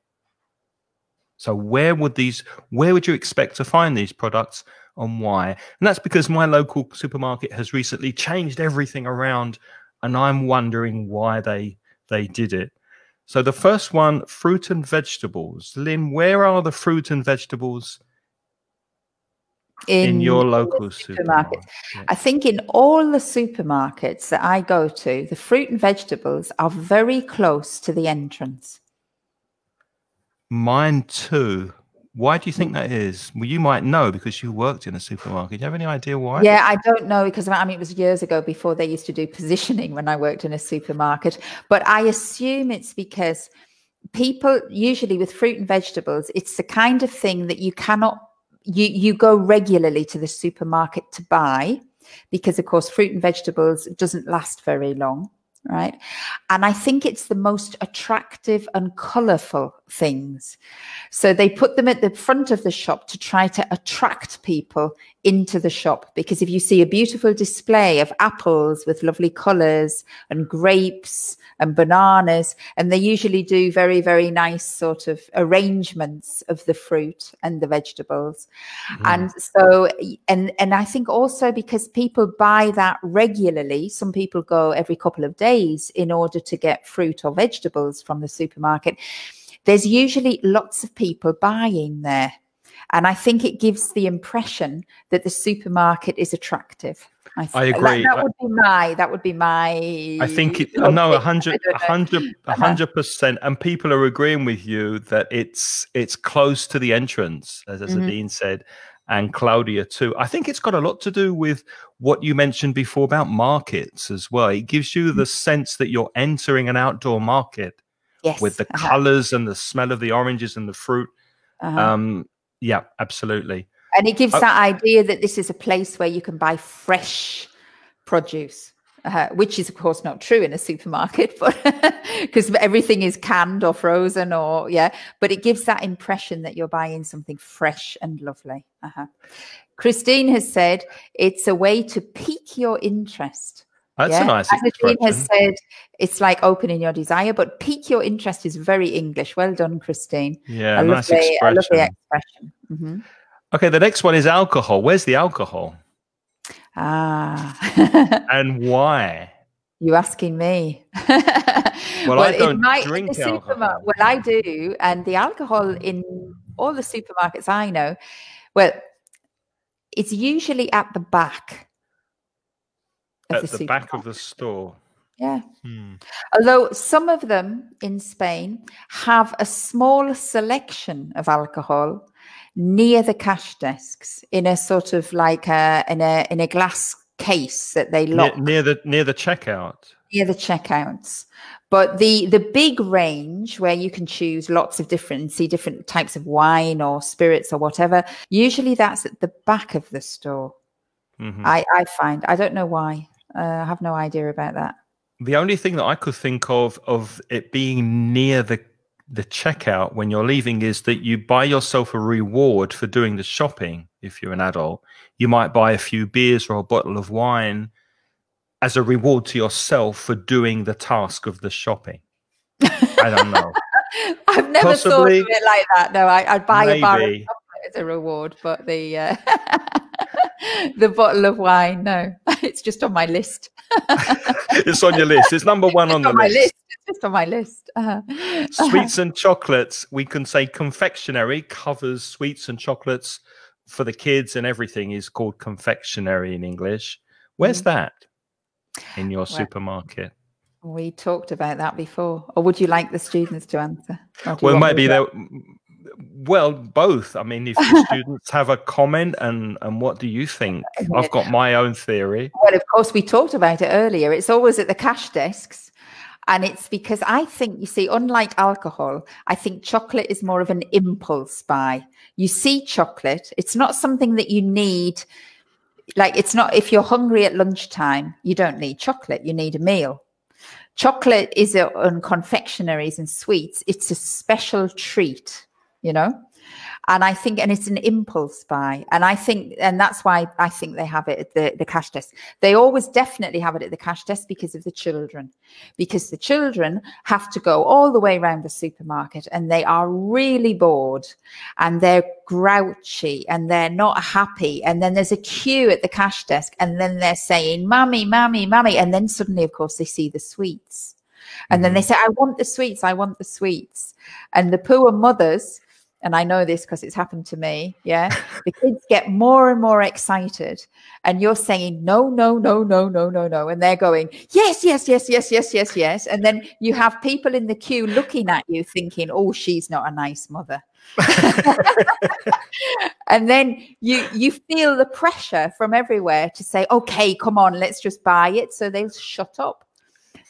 A: So where would you expect to find these products and why? And that's because my local supermarket has recently changed everything around, and I'm wondering why they did it. So the first one, fruit and vegetables. Lynn, where are the fruit and vegetables in your local supermarket?
B: Yeah. I think in all the supermarkets that I go to, the fruit and vegetables are very close to the entrance.
A: Mine too. Why do you think that is? Well, you might know because you worked in a supermarket. Do you have any idea why?
B: Yeah, I don't know, because I mean, it was years ago before they used to do positioning when I worked in a supermarket. But I assume it's because people usually with fruit and vegetables, it's the kind of thing that you cannot, you go regularly to the supermarket to buy, because of course fruit and vegetables doesn't last very long. Right. And I think it's the most attractive and colorful things. So they put them at the front of the shop to try to attract people into the shop, because if you see a beautiful display of apples with lovely colors and grapes and bananas, and they usually do very, very nice sort of arrangements of the fruit and the vegetables. And so, and I think also because people buy that regularly, some people go every couple of days in order to get fruit or vegetables from the supermarket. There's usually lots of people buying there. And I think it gives the impression that the supermarket is attractive.
A: I agree.
B: That would be my.
A: I think 100%. And people are agreeing with you that it's close to the entrance, as Adine said, and Claudia too. I think it's got a lot to do with what you mentioned before about markets as well. It gives you the sense that you're entering an outdoor market.
B: Yes,
A: with the colors and the smell of the oranges and the fruit. Yeah, absolutely.
B: And it gives that idea that this is a place where you can buy fresh produce. which is of course not true in a supermarket, but because everything is canned or frozen or but it gives that impression that you're buying something fresh and lovely. Christine has said it's a way to pique your interest.
A: That's a nice expression.
B: Christine has said it's like opening your desire, but pique your interest is very English. Well done, Christine.
A: Yeah, nice expression.
B: A lovely expression.
A: Okay, the next one is alcohol. Where's the alcohol? And why?
B: You asking me?
A: Well, I don't drink alcohol.
B: Well, I do, and the alcohol in all the supermarkets I know, well, it's usually at the back.
A: At the back of the store.
B: Yeah. Although some of them in Spain have a small selection of alcohol near the cash desks in a sort of like in a glass case that they lock
A: near the checkout.
B: Near the checkouts. But the big range where you can choose lots of different types of wine or spirits or whatever, usually that's at the back of the store. I find. I don't know why. I have no idea about that.
A: The only thing that I could think of it being near the checkout when you're leaving is that you buy yourself a reward for doing the shopping. If you're an adult, you might buy a few beers or a bottle of wine as a reward to yourself for doing the task of the shopping. I don't know.
B: I've never thought of it like that. No, I'd buy a bar of chocolate as a reward, but the the bottle of wine, no, it's just on my list.
A: It's on your list. It's number one on the list.
B: It's just on my list.
A: Sweets and chocolates. We can say confectionery covers sweets and chocolates for the kids, and everything is called confectionery in English. Where's that in your supermarket?
B: We talked about that before. Or would you like the students to answer?
A: Well, maybe they're... Well, both. I mean, if the students have a comment, and what do you think? I've got my own theory.
B: Well, of course, we talked about it earlier. It's always at the cash desks. And it's because I think, you see, unlike alcohol, I think chocolate is more of an impulse buy. You see chocolate, it's not something that you need. Like, it's not, if you're hungry at lunchtime, you don't need chocolate, you need a meal. Chocolate is on confectionaries and sweets. It's a special treat. You know, and I think, and it's an impulse buy, and I think, and that's why I think they have it at the cash desk. They always definitely have it at the cash desk because of the children, because the children have to go all the way around the supermarket, and they are really bored, and they're grouchy, and they're not happy, and then there's a queue at the cash desk, and then they're saying, "Mummy, mummy, mummy," and then suddenly, of course, they see the sweets, and then they say, "I want the sweets, I want the sweets," and the poor mothers. And I know this because it's happened to me. Yeah. The kids get more and more excited, and you're saying, no, no, no, no, no, no, no. And they're going, yes, yes, yes, yes, yes, yes, yes. And then you have people in the queue looking at you thinking, oh, she's not a nice mother. And then you feel the pressure from everywhere to say, okay, come on, let's just buy it. So they'll shut up.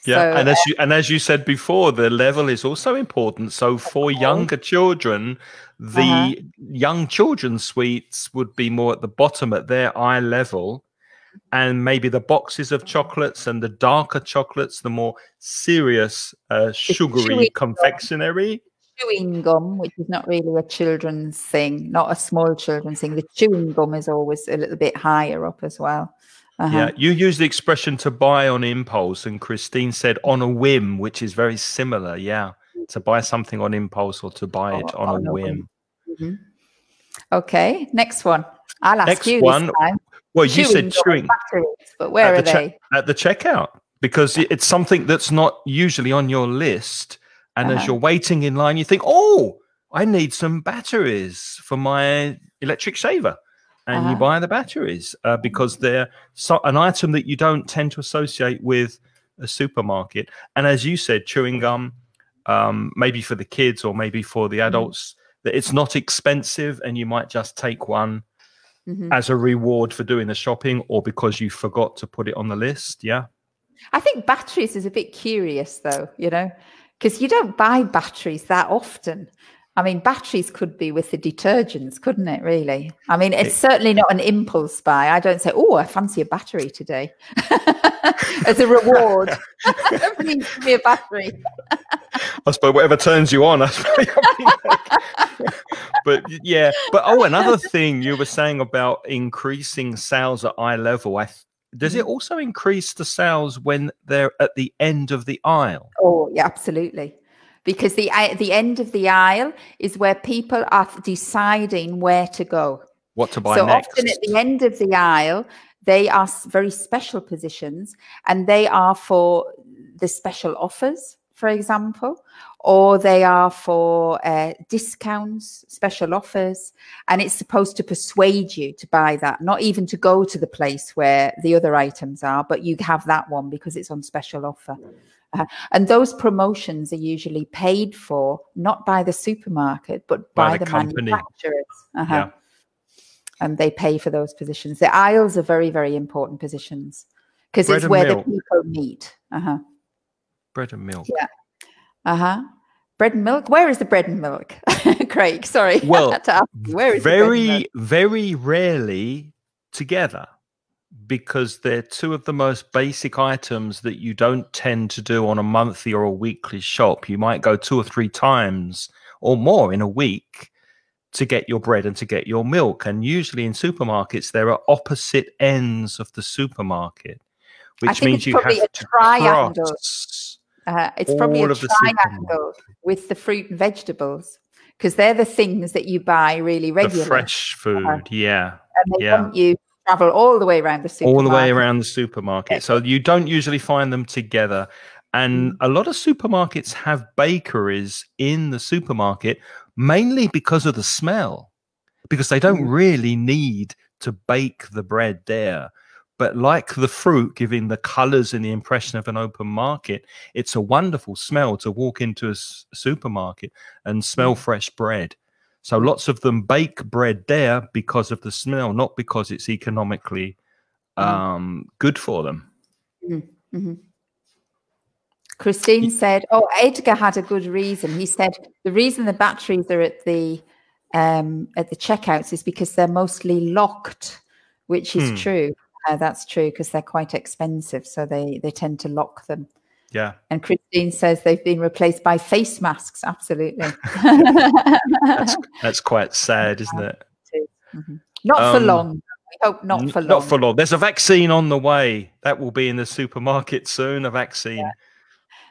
A: Yeah, so, and as you said before, the level is also important. So for younger children, the young children's sweets would be more at the bottom at their eye level, and maybe the boxes of chocolates and the darker chocolates, the more serious, sugary confectionery.
B: Chewing gum, which is not really a children's thing, not a small children's thing. The chewing gum is always a little bit higher up as well.
A: Yeah, you use the expression to buy on impulse, and Christine said on a whim, which is very similar. Yeah, to buy something on impulse or to buy it on a whim.
B: Okay, next one. I'll ask you this time.
A: Well, you said chewing.
B: But where are they?
A: At the checkout, because it's something that's not usually on your list. And as you're waiting in line, you think, oh, I need some batteries for my electric shaver. And you buy the batteries because they're an item that you don't tend to associate with a supermarket. And as you said, chewing gum, maybe for the kids or maybe for the adults, that it's not expensive, and you might just take one as a reward for doing the shopping or because you forgot to put it on the list. Yeah.
B: I think batteries is a bit curious, though, you know, because you don't buy batteries that often. I mean, batteries could be with the detergents, couldn't it, really? I mean, it's certainly not an impulse buy. I don't say, oh, I fancy a battery today as a reward. Please give me a battery.
A: I suppose whatever turns you on. But yeah, but another thing you were saying about increasing sales at eye level, does it also increase the sales when they're at the end of the aisle?
B: Oh, yeah, absolutely. Because the end of the aisle is where people are deciding where to go.
A: What to buy
B: so
A: next.
B: Often at the end of the aisle, they are very special positions, and they are for the special offers, for example, or they are for discounts, special offers, and it's supposed to persuade you to buy that, not even to go to the place where the other items are, but you have that one because it's on special offer. And those promotions are usually paid for not by the supermarket, but by the manufacturers.
A: Yeah.
B: And they pay for those positions. The aisles are very, very important positions because it's where the people meet.
A: Bread and milk.
B: Yeah. Bread and milk. Where is the bread and milk, Craig? Sorry.
A: Well,
B: where is very,
A: very rarely together, because they're two of the most basic items that you don't tend to do on a monthly or a weekly shop. You might go 2 or 3 times or more in a week to get your bread and to get your milk. And usually in supermarkets, there are opposite ends of the supermarket, which means you have to cross.
B: It's probably a triangle with the fruit and vegetables, because they're the things that you buy really regularly.
A: The fresh food, yeah.
B: And they want you to travel all the way around the supermarket.
A: All the way around the supermarket. So you don't usually find them together. And a lot of supermarkets have bakeries in the supermarket, mainly because of the smell, because they don't really need to bake the bread there. But like the fruit, giving the colors and the impression of an open market, it's a wonderful smell to walk into a supermarket and smell fresh bread. So lots of them bake bread there because of the smell, not because it's economically good for them.
B: Christine said, Edgar had a good reason. He said the reason the batteries are at the checkouts is because they're mostly locked, which is true. That's true, because they're quite expensive, so they tend to lock them.
A: Yeah. And
B: Christine says they've been replaced by face masks. Absolutely.
A: That's quite sad, isn't it?
B: Not for long. We hope not for long.
A: Not for long. There's a vaccine on the way. That will be in the supermarket soon, a vaccine.
B: Yeah.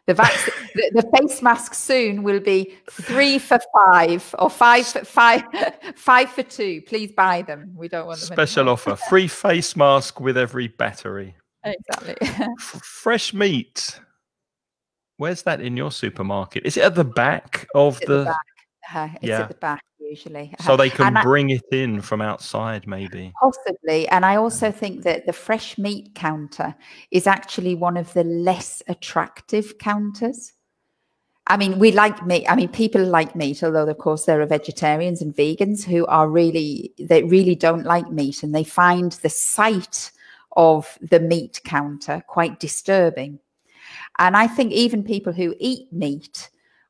B: The face mask soon will be 3 for 5 or 5 for 2. Please buy them. We don't want them.
A: Special offer: free face mask with every battery.
B: Exactly.
A: Fresh meat. Where's that in your supermarket? Is it at the back of the?
B: Back. It's at the back usually.
A: So they can bring it in from outside, maybe.
B: Possibly. And I also think that the fresh meat counter is actually one of the less attractive counters. I mean, we like meat. I mean, people like meat, although of course there are vegetarians and vegans who really don't like meat, and they find the sight of the meat counter quite disturbing. And I think even people who eat meat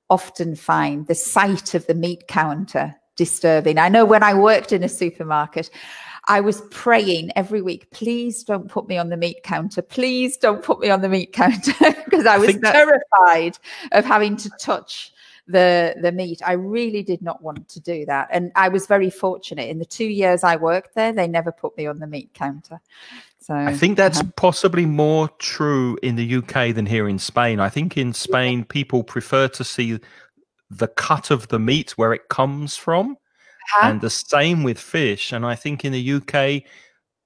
B: often find the sight of the meat counter disturbing. I know when I worked in a supermarket, I was praying every week, please don't put me on the meat counter. Please don't put me on the meat counter, because I was terrified of having to touch the meat. I really did not want to do that. And I was very fortunate. In the 2 years I worked there, they never put me on the meat counter. So
A: I think that's possibly more true in the UK than here in Spain. I think in Spain, people prefer to see the cut of the meat where it comes from, and the same with fish. And I think in the UK,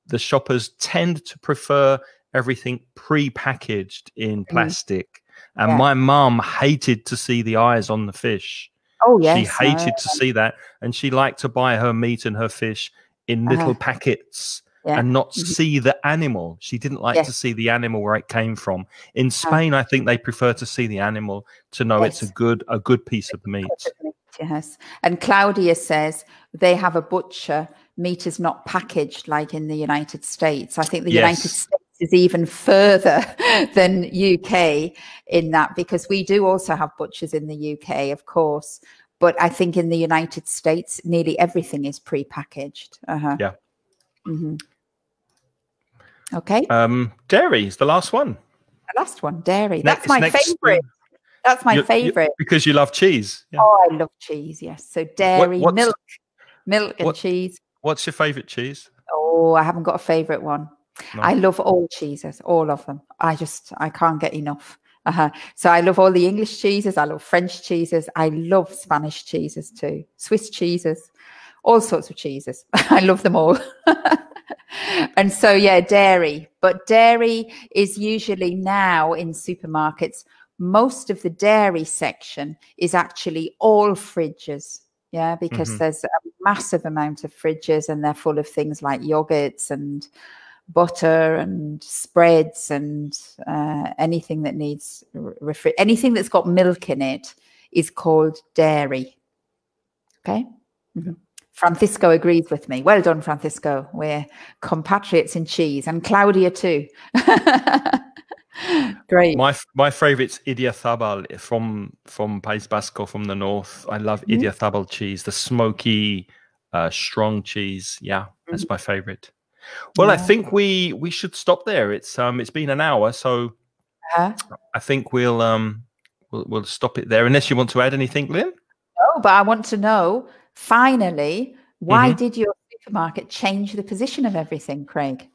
A: the shoppers tend to prefer everything pre-packaged in plastic. And my mum hated to see the eyes on the fish.
B: Oh, yes.
A: She hated to see that. And she liked to buy her meat and her fish in little packets. And not see the animal. She didn't like to see the animal where it came from. In Spain, I think they prefer to see the animal to know it's a good piece of meat.
B: Yes. And Claudia says they have a butcher. Meat is not packaged like in the United States. I think the United States is even further than UK in that, because we do also have butchers in the UK, of course. But I think in the United States, nearly everything is pre-packaged.
A: Yeah.
B: Okay.
A: Dairy is the last one.
B: The last one, dairy. That's my favorite. That's my favorite.
A: Because you love cheese.
B: Yeah. Oh, I love cheese, yes. So dairy, milk and cheese.
A: What's your favorite cheese?
B: Oh, I haven't got a favorite one. No. I love all cheeses, all of them. I can't get enough. So I love all the English cheeses. I love French cheeses. I love Spanish cheeses too. Swiss cheeses, all sorts of cheeses. I love them all. And so, yeah, dairy. But dairy is usually now in supermarkets. Most of the dairy section is actually all fridges. Yeah, because there's a massive amount of fridges and they're full of things like yogurts and butter and spreads and anything that needs anything that's got milk in it is called dairy. Okay. Francisco agrees with me. Well done, Francisco. We're compatriots in cheese, and Claudia too. Great.
A: My favorite's Idiazabal from País Vasco, from the north. I love Idiazabal cheese, the smoky, strong cheese. Yeah, that's my favorite. Well, I think we should stop there. It's been an hour, so I think we'll stop it there. Unless you want to add anything, Lynn?
B: No, but I want to know, finally, why did your supermarket change the position of everything, Craig?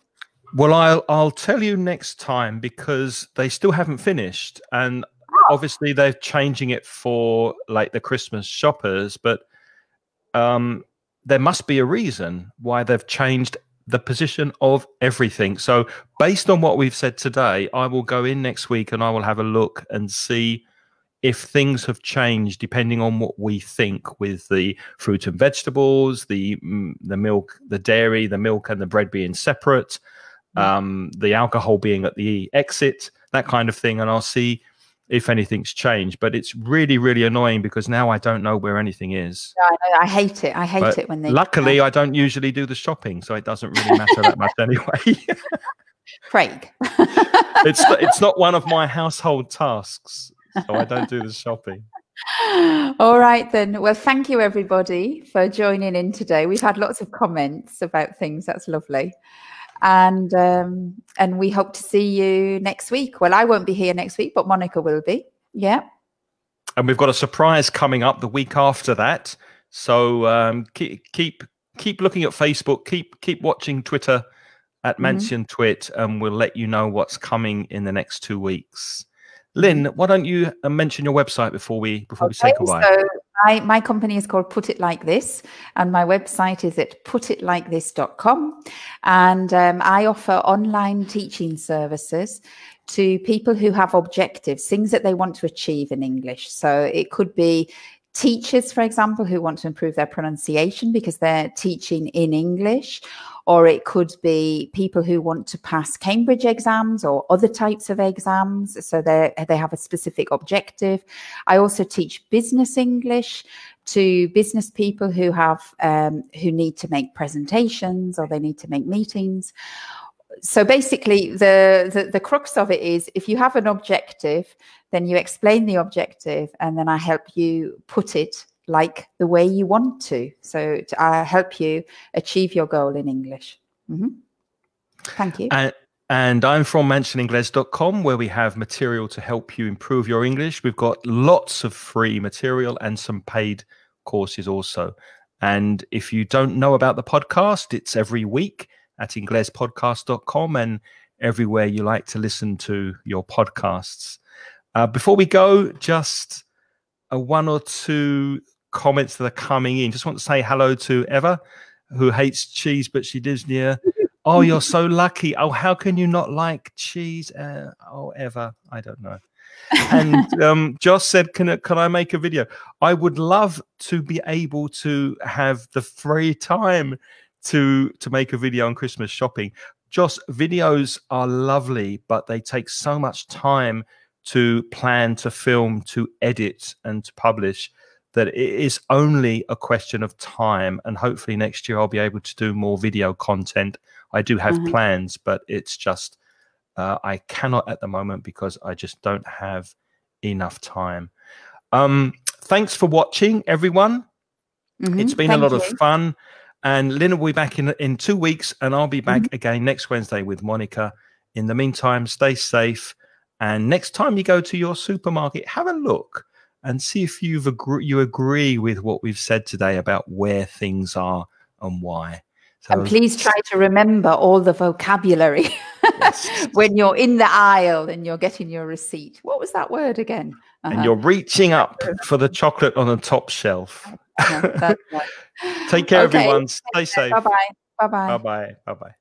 A: Well, I'll tell you next time, because they still haven't finished, and obviously they're changing it for like the Christmas shoppers, but there must be a reason why they've changed the position of everything. So based on what we've said today, I will go in next week and I will have a look and see if things have changed depending on what we think, with the fruit and vegetables, the milk, the dairy, the milk and the bread being separate, the alcohol being at the exit, that kind of thing. And I'll see if anything's changed. But it's really, really annoying because now I don't know where anything is.
B: I hate it. I hate it when they...
A: Luckily, I don't usually do the shopping, so it doesn't really matter that much anyway.
B: Craig.
A: It's not one of my household tasks, so I don't do the shopping.
B: All right, then. Well, thank you, everybody, for joining in today. We've had lots of comments about things. That's lovely. And we hope to see you next week. Well, I won't be here next week, but Monica will be. Yeah.
A: And we've got a surprise coming up the week after that. So keep looking at Facebook. Keep watching Twitter at Mansion Twit, and we'll let you know what's coming in the next 2 weeks. Lynn, why don't you mention your website before we say goodbye?
B: So my company is called Put It Like This, and my website is at putitlikethis.com. And I offer online teaching services to people who have objectives, things that they want to achieve in English. So it could be teachers, for example, who want to improve their pronunciation because they're teaching in English, or it could be people who want to pass Cambridge exams or other types of exams. So they have a specific objective. I also teach business English to business people who have who need to make presentations or they need to make meetings. So basically, the crux of it is, if you have an objective, then you explain the objective, and then I help you put it like the way you want to. So I help you achieve your goal in English. Thank you.
A: And I'm from mansioningles.com, where we have material to help you improve your English. We've got lots of free material and some paid courses also. And if you don't know about the podcast, it's every week at inglespodcast.com and everywhere you like to listen to your podcasts. Before we go, just one or two comments that are coming in. Just want to say hello to Eva, who hates cheese, but she lives near. Oh, you're so lucky. Oh, how can you not like cheese? Oh, Eva, I don't know. And Josh said, can I make a video? I would love to be able to have the free time to make a video on Christmas shopping. Josh, videos are lovely, but they take so much time to plan, to film, to edit, and to publish, that it is only a question of time. And hopefully next year I'll be able to do more video content. I do have plans, but it's just I cannot at the moment because I just don't have enough time. thanks for watching, everyone. It's been a lot of fun. And Lynne will be back in 2 weeks, and I'll be back again next Wednesday with Monica. In the meantime, stay safe. And next time you go to your supermarket, have a look and see if you agree with what we've said today about where things are and why. So,
B: and please try to remember all the vocabulary when you're in the aisle and you're getting your receipt. What was that word again?
A: And you're reaching up for the chocolate on the top shelf.
B: That's right.
A: Take care, everyone. Stay safe.
B: Bye-bye. Bye-bye.
A: Bye-bye. Bye-bye.